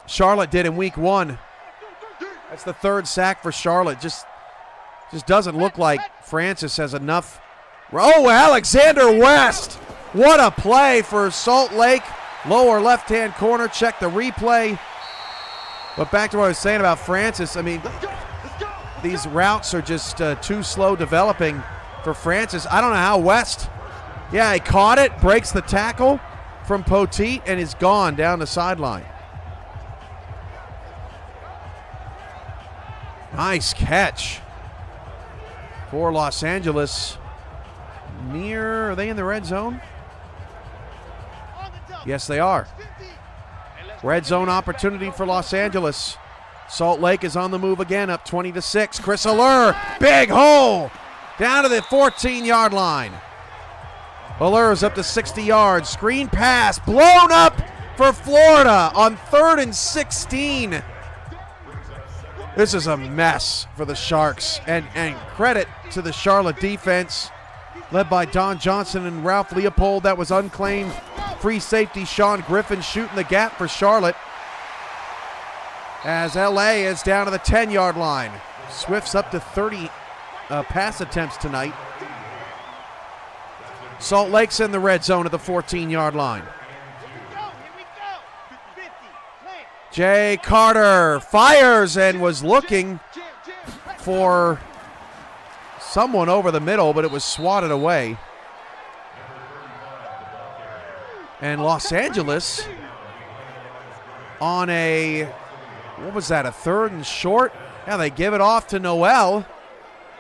Charlotte did in week 1. That's the 3rd sack for Charlotte. Just doesn't look like Francis has enough. Oh, Alexander West. What a play for Salt Lake. Lower left-hand corner. Check the replay. But back to what I was saying about Francis. I mean, these routes are just too slow developing for Francis. I don't know how West. Yeah, he caught it, breaks the tackle from Poteet, and is gone down the sideline. Nice catch for Los Angeles. Are they in the red zone? Yes, they are. Red zone opportunity for Los Angeles. Salt Lake is on the move again, up 20-6. Chris Allure, big hole, down to the 14-yard line. Allure's up to 60 yards. Screen pass, blown up for Florida on 3rd and 16. This is a mess for the Sharks, and credit to the Charlotte defense, led by Don Johnson and Ralph Leopold. That was unclaimed free safety Sean Griffin shooting the gap for Charlotte, as LA is down to the 10-yard line. Swift's up to 30 pass attempts tonight. Salt Lake's in the red zone at the 14-yard line. Jay Carter fires and was looking for someone over the middle, but it was swatted away. And Los Angeles on a, what was that, a 3rd and short? Yeah, they give it off to Noel,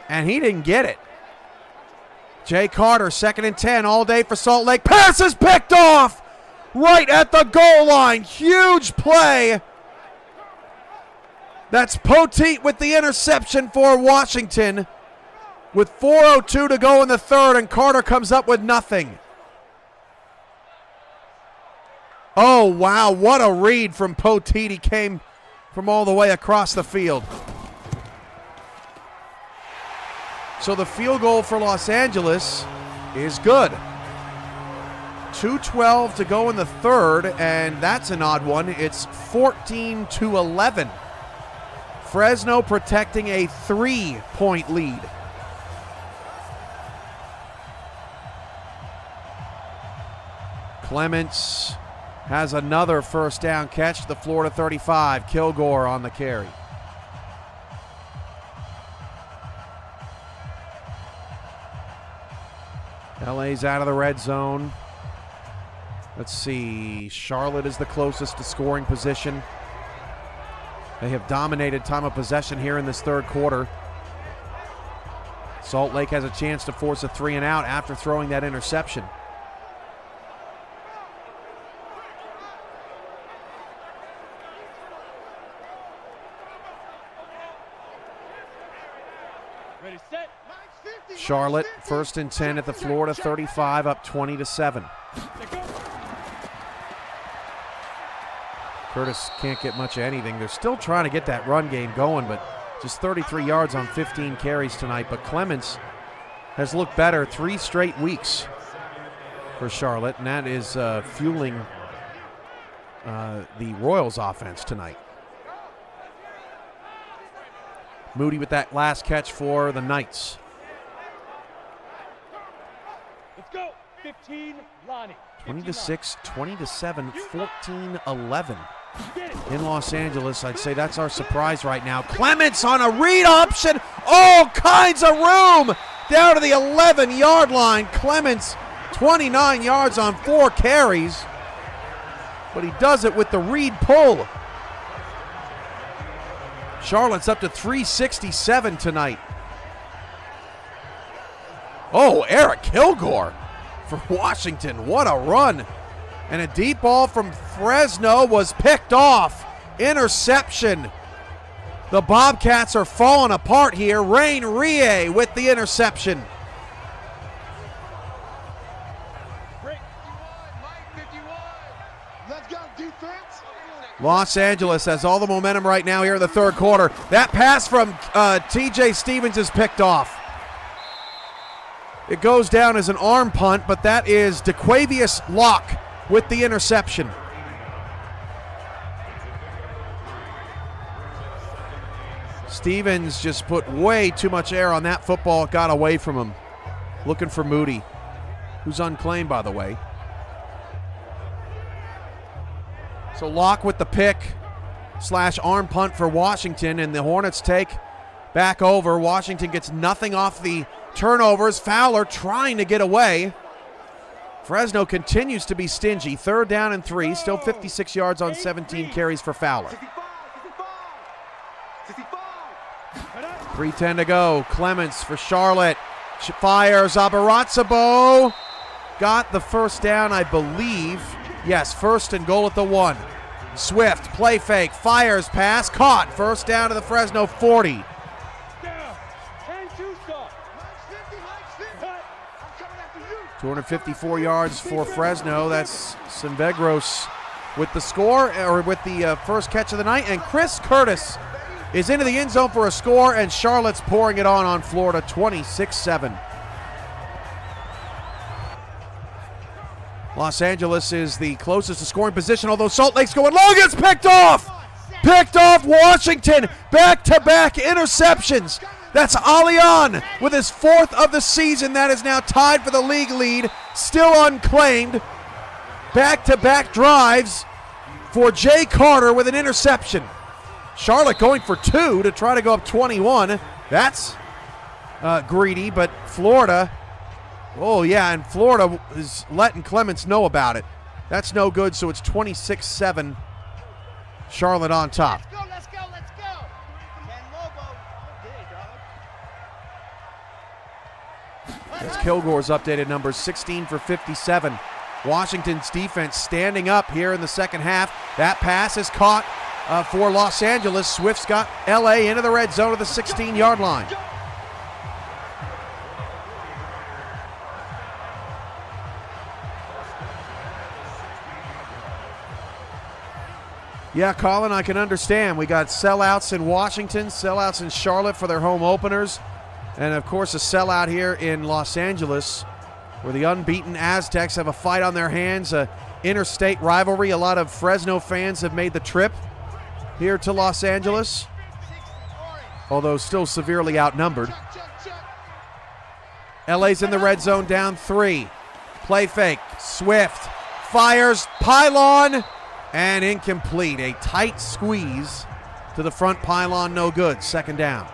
and he didn't get it. Jay Carter, 2nd and 10 all day for Salt Lake. Pass is picked off right at the goal line. Huge play. That's Poteet with the interception for Washington. With 4:02 to go in the third, and Carter comes up with nothing. Oh, wow, what a read from Poteet. He came from all the way across the field. So the field goal for Los Angeles is good. 2:12 to go in the third, and that's an odd one. It's 14-11. Fresno protecting a 3-point lead. Clements has another first down catch to the Florida 35. Kilgore on the carry. LA's out of the red zone. Let's see. Charlotte is the closest to scoring position. They have dominated time of possession here in this third quarter. Salt Lake has a chance to force a 3 and out after throwing that interception. Charlotte, 1st and 10 at the Florida 35, up 20-7. Curtis can't get much of anything. They're still trying to get that run game going, but just 33 yards on 15 carries tonight. But Clements has looked better 3 straight weeks for Charlotte, and that is fueling the Royals offense tonight. Moody with that last catch for the Knights. Let's go. 15, Lonnie. 20-6, 20-7, 14-11. In Los Angeles, I'd say that's our surprise right now. Clements on a read option. All kinds of room down to the 11-yard line. Clements, 29 yards on 4 carries. But he does it with the read pull. Charlotte's up to 367 tonight. Oh, Eric Kilgore for Washington. What a run. And a deep ball from Fresno was picked off. Interception. The Bobcats are falling apart here. Rain Rie with the interception. Los Angeles has all the momentum right now here in the third quarter. That pass from TJ Stevens is picked off. It goes down as an arm punt, but that is DeQuavius Locke with the interception. Stevens just put way too much air on that football. It got away from him. Looking for Moody, who's unclaimed, by the way. So Locke with the pick / arm punt for Washington, and the Hornets take back over. Washington gets nothing off the turnovers. Fowler trying to get away. Fresno continues to be stingy. 3rd down and 3, still 56 yards on 17 carries for Fowler. 3:10 to go. Clements for Charlotte. Fires. Abaratsabo got the first down, I believe. Yes, 1st and goal at the 1. Swift, play fake, fires, pass, caught. 1st down to the Fresno 40. 254 yards for Fresno. That's Sinvegros with the score, or with the first catch of the night. And Chris Curtis is into the end zone for a score, and Charlotte's pouring it on Florida, 26-7. Los Angeles is the closest to scoring position, although Salt Lake's going long. It's picked off! Picked off Washington. Back-to-back interceptions. That's Alian with his 4th of the season. That is now tied for the league lead. Still unclaimed. Back-to-back drives for Jay Carter with an interception. Charlotte going for 2 to try to go up 21. That's greedy, but Florida... Oh, yeah, and Florida is letting Clements know about it. That's no good, so it's 26-7. Charlotte on top. Let's go. That's Kilgore's updated numbers, 16 for 57. Washington's defense standing up here in the second half. That pass is caught for Los Angeles. Swift's got LA into the red zone of the 16-yard line. Yeah, Colin, I can understand. We got sellouts in Washington, sellouts in Charlotte for their home openers, and of course a sellout here in Los Angeles, where the unbeaten Aztecs have a fight on their hands, a interstate rivalry. A lot of Fresno fans have made the trip here to Los Angeles, although still severely outnumbered. LA's in the red zone, down 3. Play fake, Swift fires, pylon, and incomplete. A tight squeeze to the front pylon, no good. 2nd down.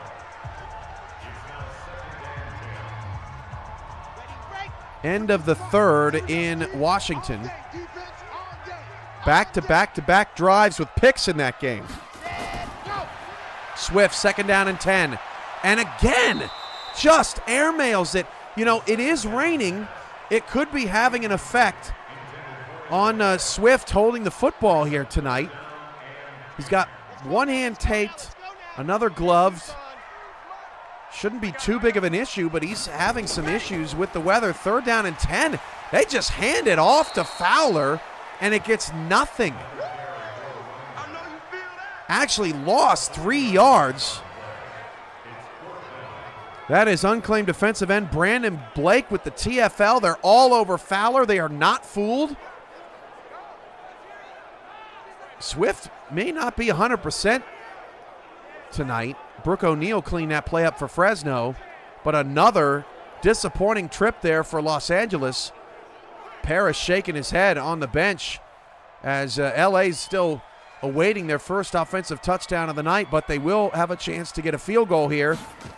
End of the 3rd in Washington. Back-to-back-to-back drives with picks in that game. Swift, 2nd down and 10. And again, just airmails it. You know, it is raining. It could be having an effect on Swift holding the football here tonight. He's got one hand taped, another gloved. Shouldn't be too big of an issue, but he's having some issues with the weather. 3rd down and 10. They just hand it off to Fowler, and it gets nothing. Actually lost 3 yards. That is unclaimed defensive end Brandon Blake with the TFL. They're all over Fowler. They are not fooled. Swift may not be 100% tonight. Brooke O'Neal cleaned that play up for Fresno, but another disappointing trip there for Los Angeles. Parrish shaking his head on the bench as LA's still awaiting their first offensive touchdown of the night, but they will have a chance to get a field goal here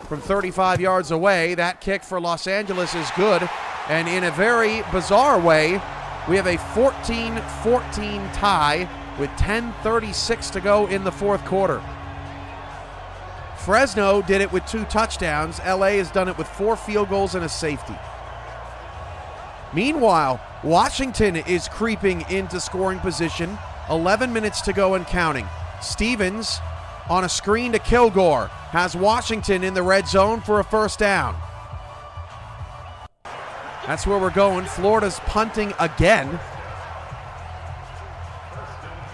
from 35 yards away. That kick for Los Angeles is good, and in a very bizarre way, we have a 14-14 tie with 10:36 to go in the 4th quarter. Fresno did it with 2 touchdowns. LA has done it with 4 field goals and a safety. Meanwhile, Washington is creeping into scoring position. 11 minutes to go and counting. Stevens on a screen to Kilgore has Washington in the red zone for a 1st down. That's where we're going. Florida's punting again.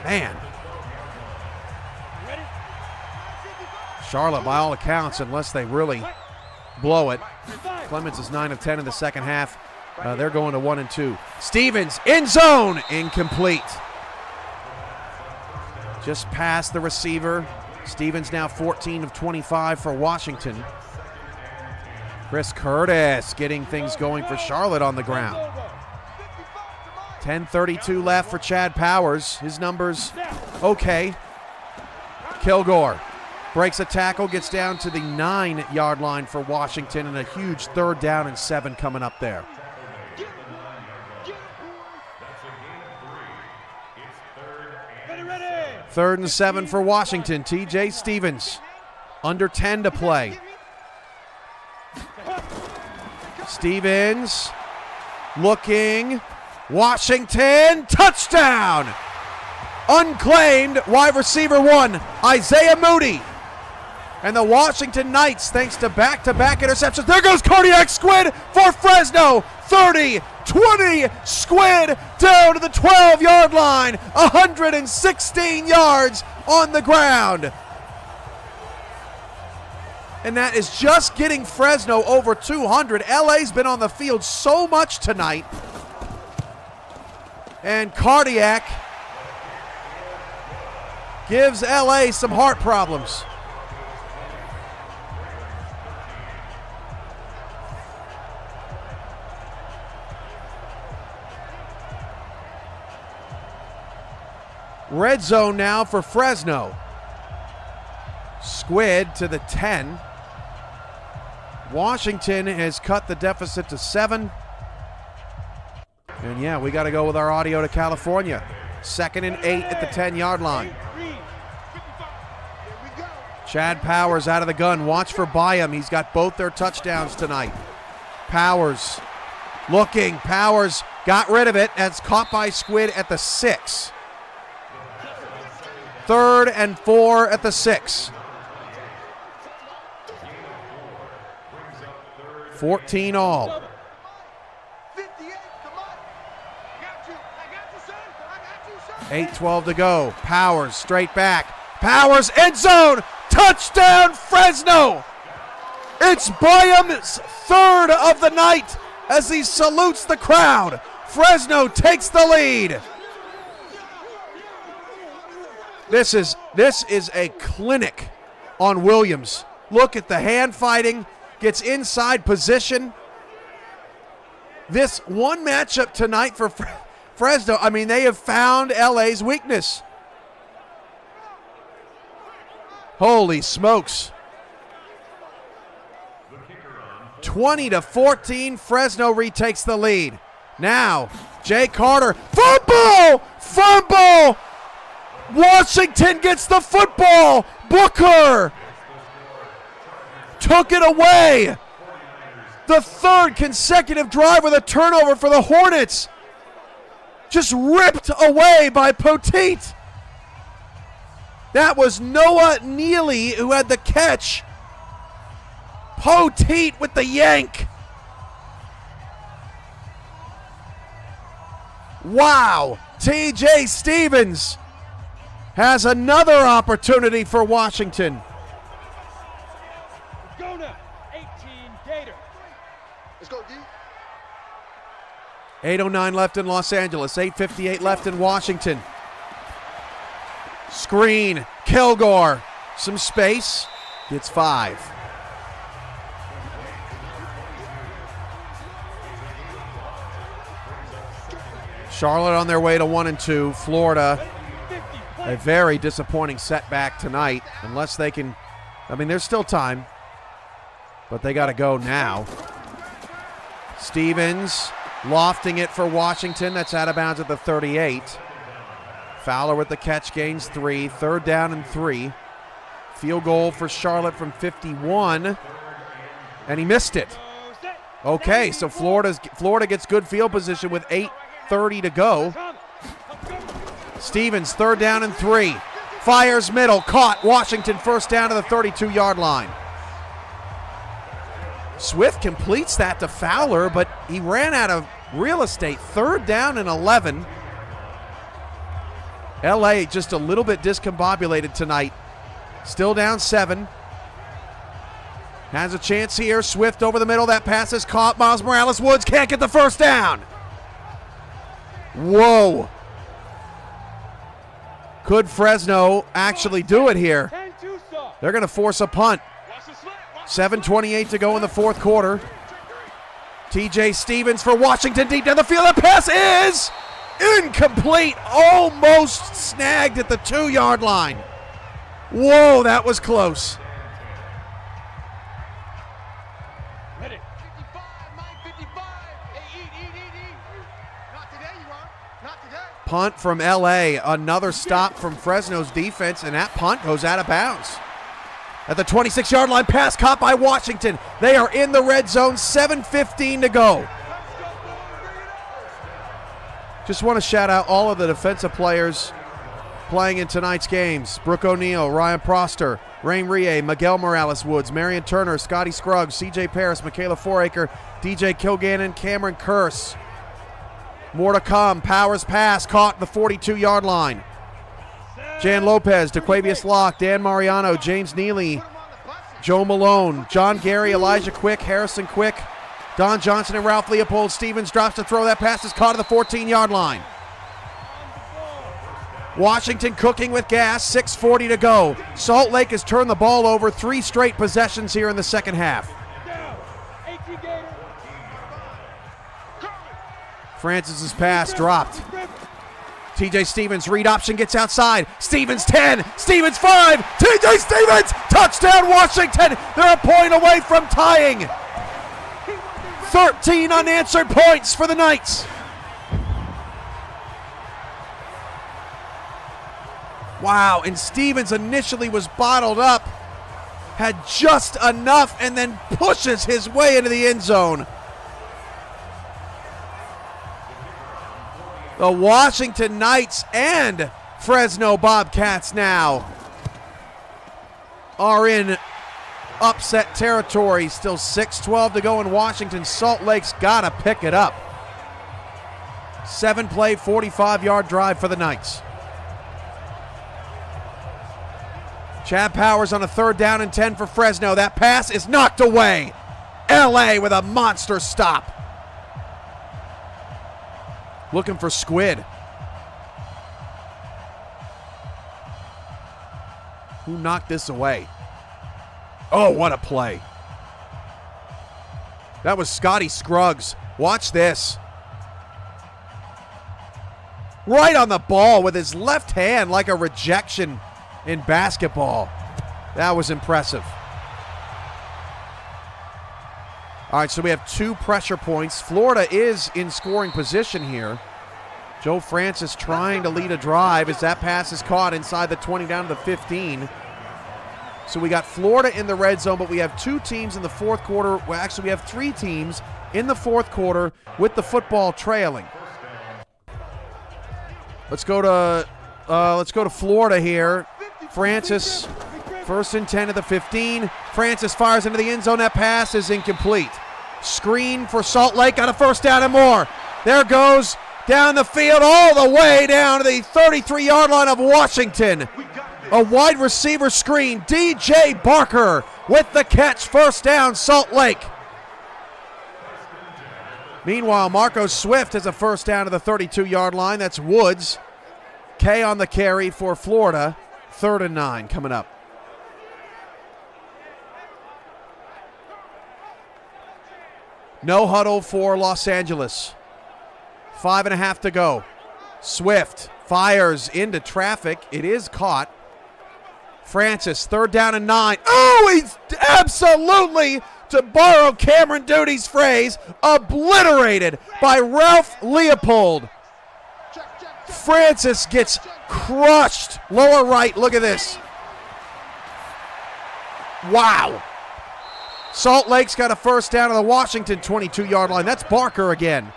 Man. Charlotte, by all accounts, unless they really blow it. Clemens is 9 of 10 in the second half. They're going to 1 and 2. Stevens in zone, incomplete. Just past the receiver. Stevens now 14 of 25 for Washington. Chris Curtis getting things going for Charlotte on the ground. 10:32 left for Chad Powers. His numbers okay. Kilgore breaks a tackle, gets down to the 9-yard line for Washington, and a huge 3rd down and 7 coming up there. Third and 7 for Washington. TJ Stevens, under 10 to play. Stevens looking. Washington, touchdown! Unclaimed, wide receiver 1, Isaiah Moody. And the Washington Knights, thanks to back-to-back interceptions. There goes Cardiac Squid for Fresno. 30, 20, Squid down to the 12-yard line. 116 yards on the ground. And that is just getting Fresno over 200. LA's been on the field so much tonight. And Cardiac gives LA some heart problems. Red zone now for Fresno. Squid to the 10. Washington has cut the deficit to 7. And yeah, we got to go with our audio to California. 2nd and 8 at the 10-yard line. Chad Powers out of the gun. Watch for Byam. He's got both their touchdowns tonight. Powers looking. Powers got rid of it. That's caught by Squid at the 6. 3rd and 4 at the 6. 14 all. 8:12 to go. Powers straight back. Powers end zone. Touchdown Fresno. It's Byam's 3rd of the night as he salutes the crowd. Fresno takes the lead. This is a clinic on Williams. Look at the hand fighting. Gets inside position. This one matchup tonight for Fresno, I mean, they have found LA's weakness. Holy smokes. 20-14, Fresno retakes the lead. Now, Jay Carter, fumble! Washington gets the football. Booker took it away. The 3rd consecutive drive with a turnover for the Hornets. Just ripped away by Poteet. That was Noah Neely who had the catch. Poteet with the yank. Wow. TJ Stevens has another opportunity for Washington. Go now, 18 Gator. Let's go, D. 8:09 left in Los Angeles, 8:58 left in Washington. Screen, Kilgore, some space, gets 5. Charlotte on their way to 1 and 2. Florida, a very disappointing setback tonight, unless they can, I mean, there's still time, but they got to go now. Stevens lofting it for Washington. That's out of bounds at the 38. Fowler with the catch, gains 3. 3rd down and 3. Field goal for Charlotte from 51, and he missed it. Okay, so Florida gets good field position with 8:30 to go. Stevens, 3rd down and 3. Fires middle, caught. Washington 1st down to the 32-yard line. Swift completes that to Fowler, but he ran out of real estate. 3rd down and 11. LA just a little bit discombobulated tonight. Still down 7. Has a chance here. Swift over the middle. That pass is caught. Miles Morales Woods can't get the first down. Whoa. Could Fresno actually do it here? They're going to force a punt. 7:28 to go in the fourth quarter. TJ Stevens for Washington deep down the field. The pass is incomplete. Almost snagged at the 2-yard line. Whoa, that was close. Punt from LA. Another stop from Fresno's defense, and that punt goes out of bounds. At the 26-yard line, pass caught by Washington. They are in the red zone, 7:15 to go. Just want to shout out all of the defensive players playing in tonight's games. Brooke O'Neal, Ryan Proster, Rain Rie, Miguel Morales Woods, Marion Turner, Scotty Scruggs, CJ Paris, Michaela Foraker, DJ Kilgannon, Cameron Curse. More to come. Powers pass caught at the 42-yard line. Jan Lopez, DeQuavius Locke, Dan Mariano, James Neely, Joe Malone, John Gary, Elijah Quick, Harrison Quick, Don Johnson, and Ralph Leopold. Stevens drops to throw. That pass is caught at the 14-yard line. Washington cooking with gas, 6:40 to go. Salt Lake has turned the ball over 3 straight possessions here in the second half. Francis's pass dropped. TJ Stevens, read option, gets outside. Stevens 10, Stevens 5, TJ Stevens, touchdown Washington. They're a point away from tying. 13 unanswered points for the Knights. Wow, and Stevens initially was bottled up, had just enough, and then pushes his way into the end zone. The Washington Knights and Fresno Bobcats now are in upset territory. Still 6:12 to go in Washington. Salt Lake's got to pick it up. 7-play, 45-yard drive for the Knights. Chad Powers on a 3rd down and 10 for Fresno. That pass is knocked away. LA with a monster stop. Looking for Squid. Who knocked this away? Oh, what a play. That was Scotty Scruggs. Watch this. Right on the ball with his left hand like a rejection in basketball. That was impressive. All right, so we have 2 pressure points. Florida is in scoring position here. Joe Francis trying to lead a drive as that pass is caught inside the 20 down to the 15. So we got Florida in the red zone, but we have 2 teams in the fourth quarter. Well, actually, we have 3 teams in the fourth quarter with the football trailing. Let's go to Florida here. Francis, 1st and 10 at the 15. Francis fires into the end zone. That pass is incomplete. Screen for Salt Lake, got a 1st down and more. There goes down the field all the way down to the 33-yard line of Washington. A wide receiver screen. DJ Barker with the catch. 1st down, Salt Lake. Meanwhile, Marco Swift has a 1st down to the 32-yard line. That's Woods. K on the carry for Florida. 3rd and 9 coming up. No huddle for Los Angeles. 5.5 to go. Swift fires into traffic. It is caught. Francis, 3rd down and 9. Oh, he's absolutely, to borrow Cameron Duty's phrase, obliterated by Ralph Leopold. Francis gets crushed. Lower right, look at this. Wow. Salt Lake's got a 1st down on the Washington 22-yard line. That's Barker again.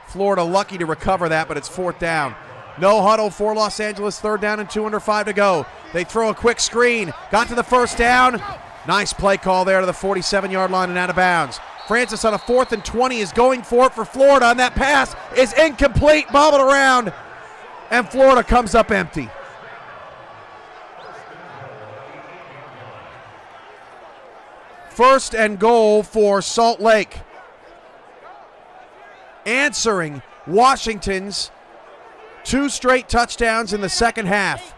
Florida lucky to recover that, but it's 4th down. No huddle for Los Angeles. 3rd down and 2 under 5 to go. They throw a quick screen. Got to the 1st down. Nice play call there to the 47-yard line and out of bounds. Francis on a 4th and 20 is going for it for Florida, and that pass is incomplete, bobbled around, and Florida comes up empty. First and goal for Salt Lake. Answering Washington's 2 straight touchdowns in the second half.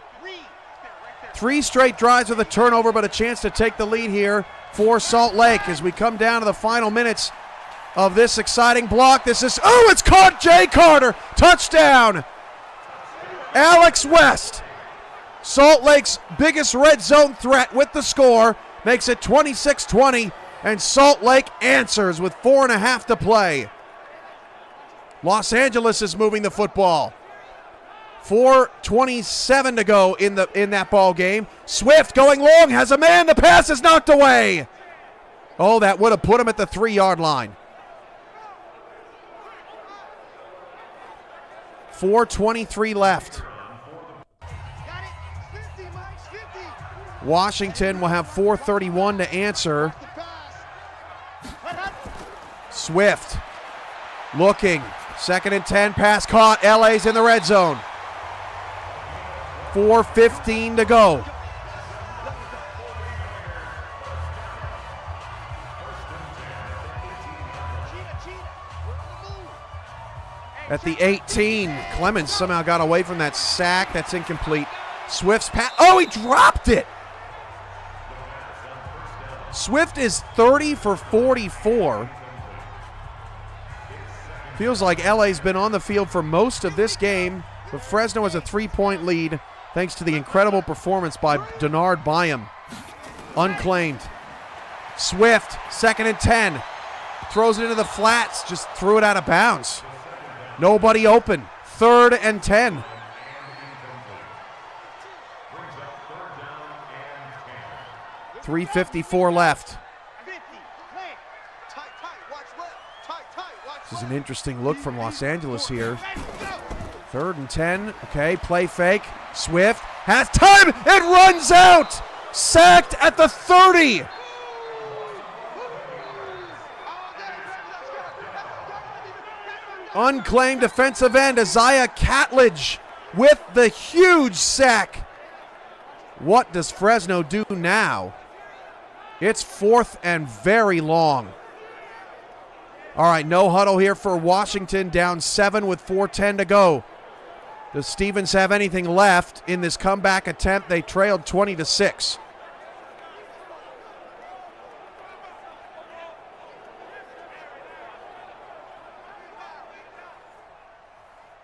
3 straight drives with a turnover, but a chance to take the lead here for Salt Lake as we come down to the final minutes of this exciting block. This is, oh, it's caught, Jay Carter, touchdown. Alex West, Salt Lake's biggest red zone threat with the score, makes it 26-20, and Salt Lake answers with 4.5 to play. Los Angeles is moving the football. 4:27 to go in that ball game. Swift going long, has a man, the pass is knocked away. Oh, that would have put him at the 3-yard line. 4:23 left. Washington will have 4:31 to answer. Swift looking, 2nd and 10, pass caught. LA's in the red zone. 4:15 to go. At the 18, Clemens somehow got away from that sack. That's incomplete. Swift's pass. Oh, he dropped it. Swift is 30 for 44. Feels like LA's been on the field for most of this game, but Fresno has a 3-point lead thanks to the incredible performance by Denard Byam. Unclaimed. Swift, 2nd and 10. Throws it into the flats, just threw it out of bounds. Nobody open. 3rd and 10. .354 left. This is an interesting look from Los Angeles here. 3rd and 10. Okay, play fake. Swift has time. It runs out. Sacked at the 30. Unclaimed defensive end Isaiah Catledge with the huge sack. What does Fresno do now? It's 4th and very long. All right, no huddle here for Washington, down 7 with 4:10 to go. Does Stevens have anything left in this comeback attempt? They trailed 20-6.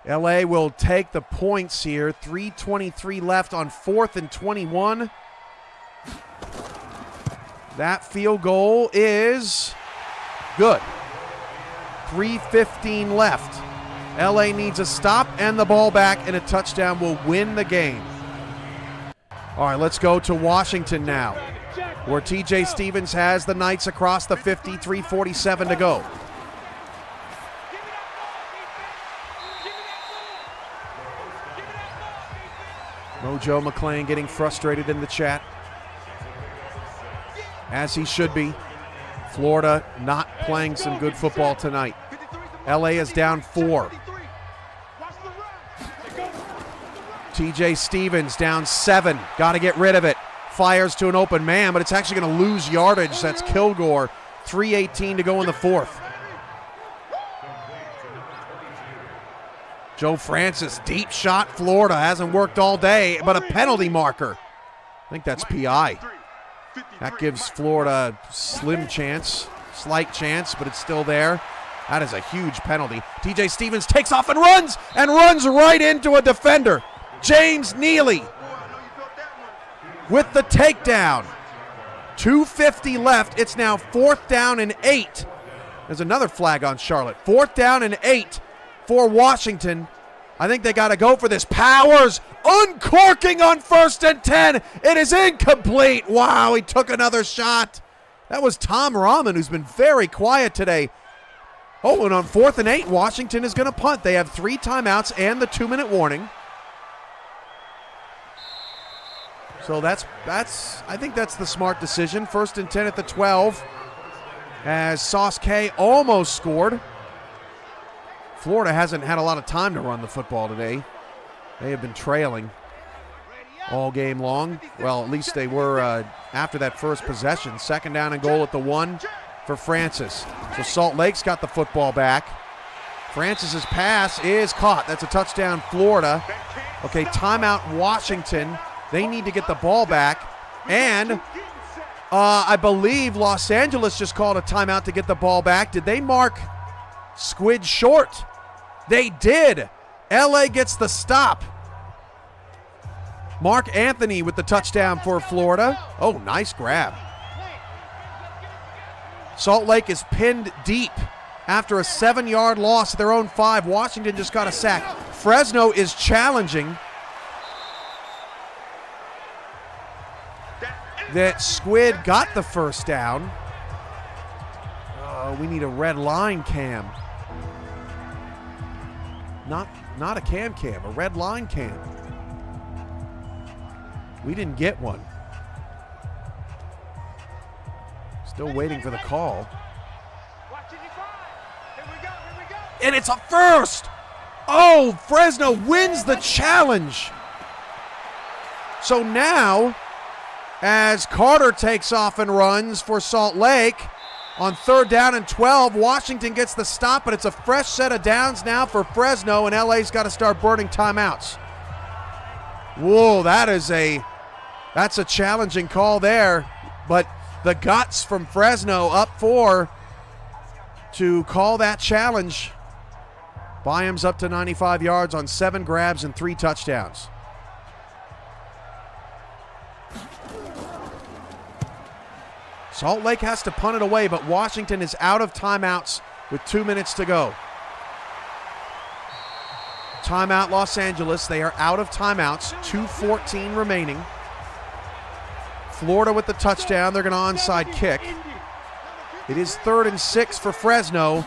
LA will take the points here. 3:23 left on 4th and 21. That field goal is good. 3:15 left. LA needs a stop and the ball back, and a touchdown will win the game. All right, let's go to Washington now, where TJ Stevens has the Knights across the 50, 3:47 to go. Mojo McClain getting frustrated in the chat, as he should be. Florida not playing some good football tonight. LA is down 4. TJ Stevens down 7. Got to get rid of it. Fires to an open man, but it's actually going to lose yardage. That's Kilgore. 3:18 to go in the 4th. Joe Francis, deep shot. Florida hasn't worked all day, but a penalty marker. I think that's PI. That gives Florida a slim chance, slight chance, but it's still there. That is a huge penalty. TJ Stevens takes off and runs right into a defender. James Neely with the takedown. 2:50 left. It's now 4th down and 8. There's another flag on Charlotte. 4th down and 8 for Washington. I think they got to go for this. Powers uncorking on 1st and 10. It is incomplete. Wow, he took another shot. That was Tom Rahman, who's been very quiet today. Oh, and on 4th and 8, Washington is going to punt. They have 3 timeouts and the 2-minute warning. So I think that's the smart decision. 1st and 10 at the 12. as Sauce K almost scored. Florida hasn't had a lot of time to run the football today. They have been trailing all game long. Well, at least they were after that first possession. 2nd down and goal at the 1 for Francis. So Salt Lake's got the football back. Francis's pass is caught. That's a touchdown, Florida. Okay, timeout, Washington. They need to get the ball back. And I believe Los Angeles just called a timeout to get the ball back. Did they mark Squid short? They did. LA gets the stop. Mark Anthony with the touchdown for Florida. Oh, nice grab. Salt Lake is pinned deep after a 7-yard loss at their own 5. Washington just got a sack. Fresno is challenging that Squid got the first down. We need a red line cam. Not a cam, a red line cam. We didn't get one. Still waiting for the call. And it's a first! Oh, Fresno wins the challenge. So now, as Carter takes off and runs for Salt Lake, on 3rd down and 12, Washington gets the stop, but it's a fresh set of downs now for Fresno, and LA's got to start burning timeouts. Whoa, that's a challenging call there, but the guts from Fresno up 4 to call that challenge. Byham's up to 95 yards on 7 grabs and 3 touchdowns. Salt Lake has to punt it away, but Washington is out of timeouts with 2 minutes to go. Timeout Los Angeles. They are out of timeouts. 2:14 remaining. Florida with the touchdown. They're going to onside kick. It is 3rd and 6 for Fresno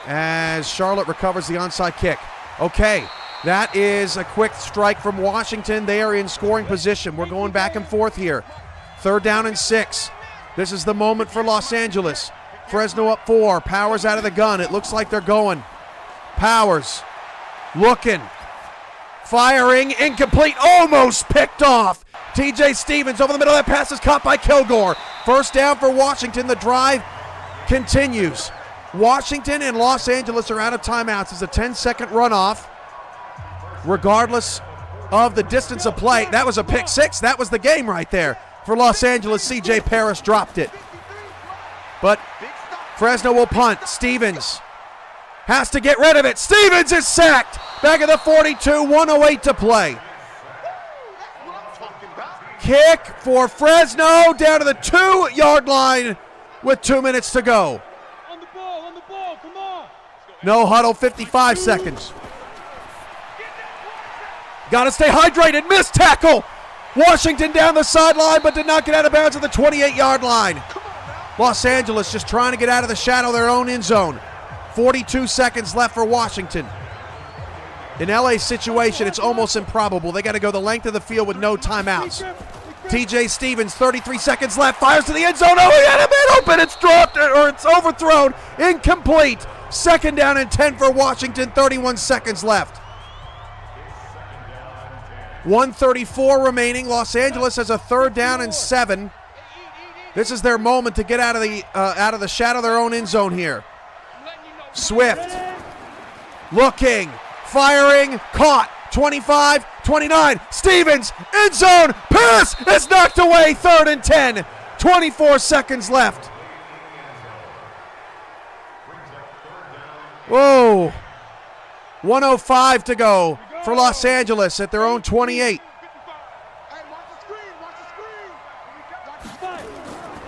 as Charlotte recovers the onside kick. Okay, that is a quick strike from Washington. They are in scoring position. We're going back and forth here. 3rd down and 6. This is the moment for Los Angeles. Fresno up 4. Powers out of the gun. It looks like they're going. Powers looking. Firing. Incomplete. Almost picked off. TJ Stevens over the middle. That pass is caught by Kilgore. 1st down for Washington. The drive continues. Washington and Los Angeles are out of timeouts. It's a 10-second runoff. Regardless of the distance of play. That was a pick 6. That was the game right there. For Los Angeles, C.J. Parrish dropped it. But Fresno will punt. Stevens has to get rid of it. Stevens is sacked. Back at the 42, 1:08 to play. Kick for Fresno down to the 2-yard line with 2 minutes to go. On the ball, come on. No huddle, 55 seconds. Got to stay hydrated. Missed tackle. Washington down the sideline, but did not get out of bounds at the 28-yard line. Los Angeles just trying to get out of the shadow of their own end zone. 42 seconds left for Washington. In LA's situation, it's almost improbable. They got to go the length of the field with no timeouts. TJ Stevens, 33 seconds left, fires to the end zone. Oh, he had a man open. It's dropped, or it's overthrown. Incomplete. 2nd down and 10 for Washington, 31 seconds left. 1:34 remaining. Los Angeles has a 3rd down and 7. This is their moment to get out of the shadow of their own end zone here. Swift looking, firing, caught. 25, 29. Stevens, end zone, pass is knocked away. 3rd and 10. 24 seconds left. Whoa. 1:05 to go for Los Angeles at their own 28.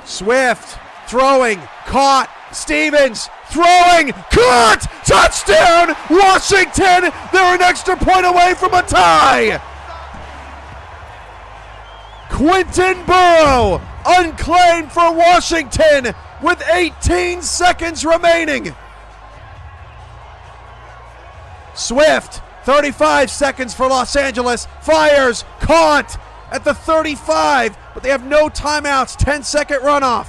Swift throwing, caught. Stevens throwing, caught. Touchdown, Washington. They're an extra point away from a tie. Quentin Burrow unclaimed for Washington with 18 seconds remaining. Swift, 35 seconds for Los Angeles, fires, caught at the 35, but they have no timeouts, 10-second runoff.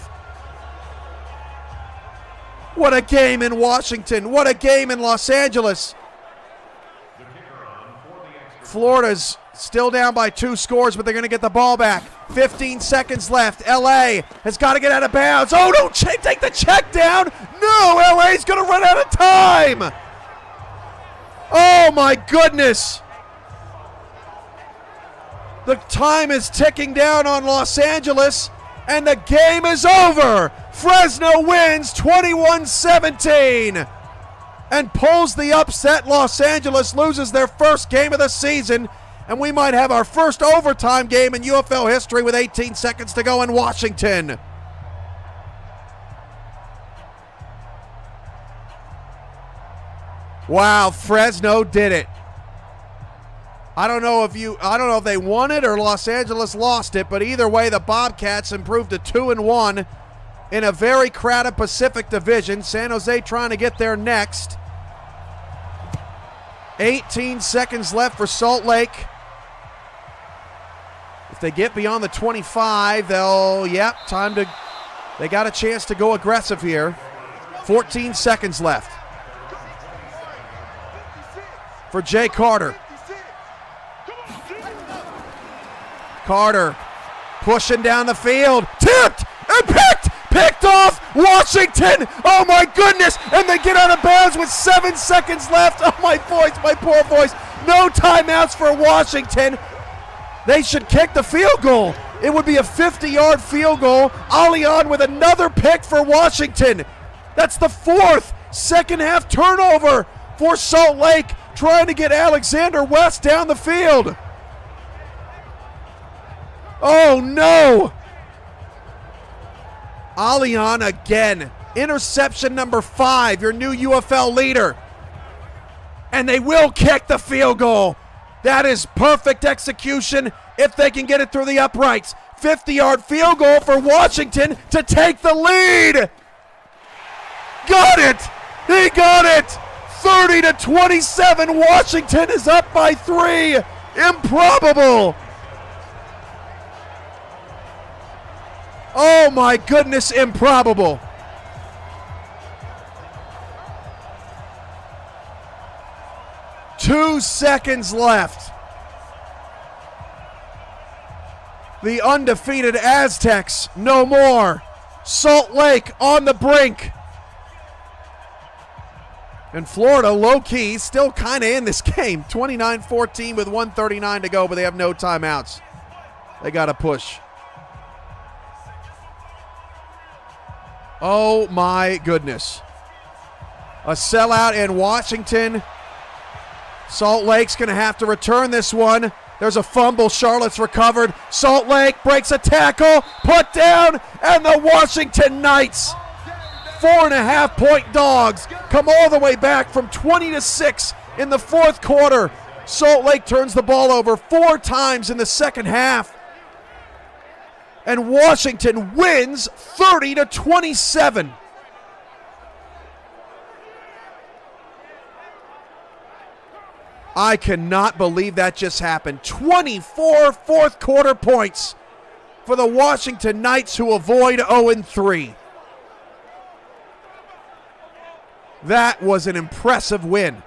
What a game in Washington. What a game in Los Angeles. Florida's still down by 2 scores, but they're going to get the ball back. 15 seconds left. LA has got to get out of bounds. Oh, don't take the check down. No, LA's going to run out of time. Oh, my goodness. The time is ticking down on Los Angeles, and the game is over. Fresno wins 21-17 and pulls the upset. Los Angeles loses their first game of the season, and we might have our first overtime game in UFL history with 18 seconds to go in Washington. Wow, Fresno did it. I don't know if they won it or Los Angeles lost it, but either way, the Bobcats improved to 2-1 in a very crowded Pacific Division. San Jose trying to get there next. 18 seconds left for Salt Lake. If they get beyond the 25, they got a chance to go aggressive here. 14 seconds left for Jay Carter. Carter pushing down the field, tipped and picked off Washington. Oh my goodness, and they get out of bounds with 7 seconds left. Oh, my voice, my poor voice. No timeouts for Washington. They should kick the field goal. It would be a 50-yard field goal. Allian with another pick for Washington. That's the 4th second half turnover for Salt Lake, trying to get Alexander West down the field. Oh no! Allian again. Interception number 5, your new UFL leader. And they will kick the field goal. That is perfect execution if they can get it through the uprights. 50-yard field goal for Washington to take the lead. Got it! He got it! 30-27. Washington is up by 3. Improbable. Oh my goodness, improbable. Two seconds left. The undefeated Aztecs, no more. Salt Lake on the brink. And Florida, low-key, still kind of in this game. 29-14 with 1:39 to go, but they have no timeouts. They got to push. Oh, my goodness. A sellout in Washington. Salt Lake's going to have to return this one. There's a fumble. Charlotte's recovered. Salt Lake breaks a tackle. Put down. And the Washington Knights, 4.5-point dogs, come all the way back from 20-6 in the 4th quarter. Salt Lake turns the ball over 4 times in the second half. And Washington wins 30-27. I cannot believe that just happened. 24 fourth quarter points for the Washington Knights, who avoid 0-3. That was an impressive win.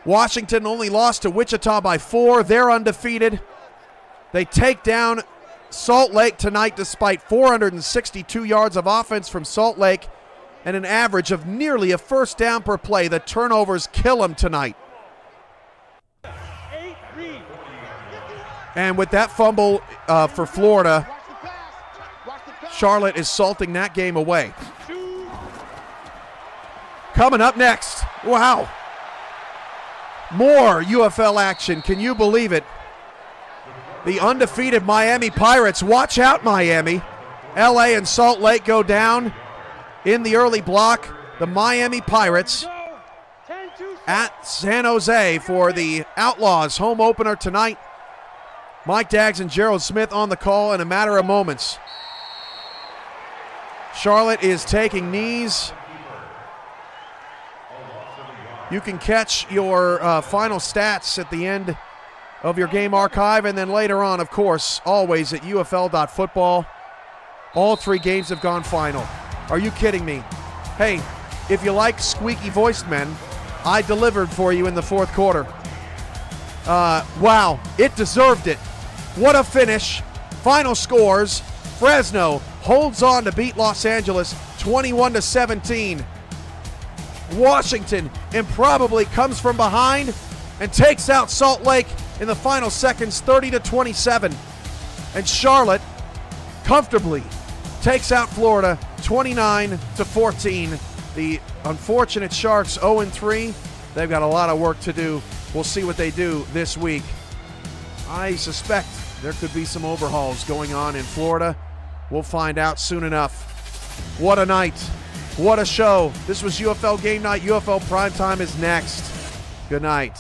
Washington only lost to Wichita by 4. They're undefeated. They take down Salt Lake tonight despite 462 yards of offense from Salt Lake and an average of nearly a first down per play. The turnovers kill them tonight. And with that fumble for Florida, Charlotte is salting that game away. Coming up next, wow, more UFL action. Can you believe it? The undefeated Miami Pirates, watch out Miami. LA and Salt Lake go down in the early block. The Miami Pirates at San Jose for the Outlaws home opener tonight. Mike Daggs and Gerald Smith on the call in a matter of moments. Charlotte is taking knees. You can catch your final stats at the end of your game archive, and then later on, of course, always at UFL.football. All 3 games have gone final. Are you kidding me? Hey, if you like squeaky voiced men, I delivered for you in the fourth quarter. Wow, it deserved it. What a finish. Final scores, Fresno holds on to beat Los Angeles 21-17. Washington improbably comes from behind and takes out Salt Lake in the final seconds 30-27. And Charlotte comfortably takes out Florida 29-14. The unfortunate Sharks 0-3. They've got a lot of work to do. We'll see what they do this week. I suspect there could be some overhauls going on in Florida. We'll find out soon enough. What a night. What a show. This was UFL Game Night. UFL Primetime is next. Good night.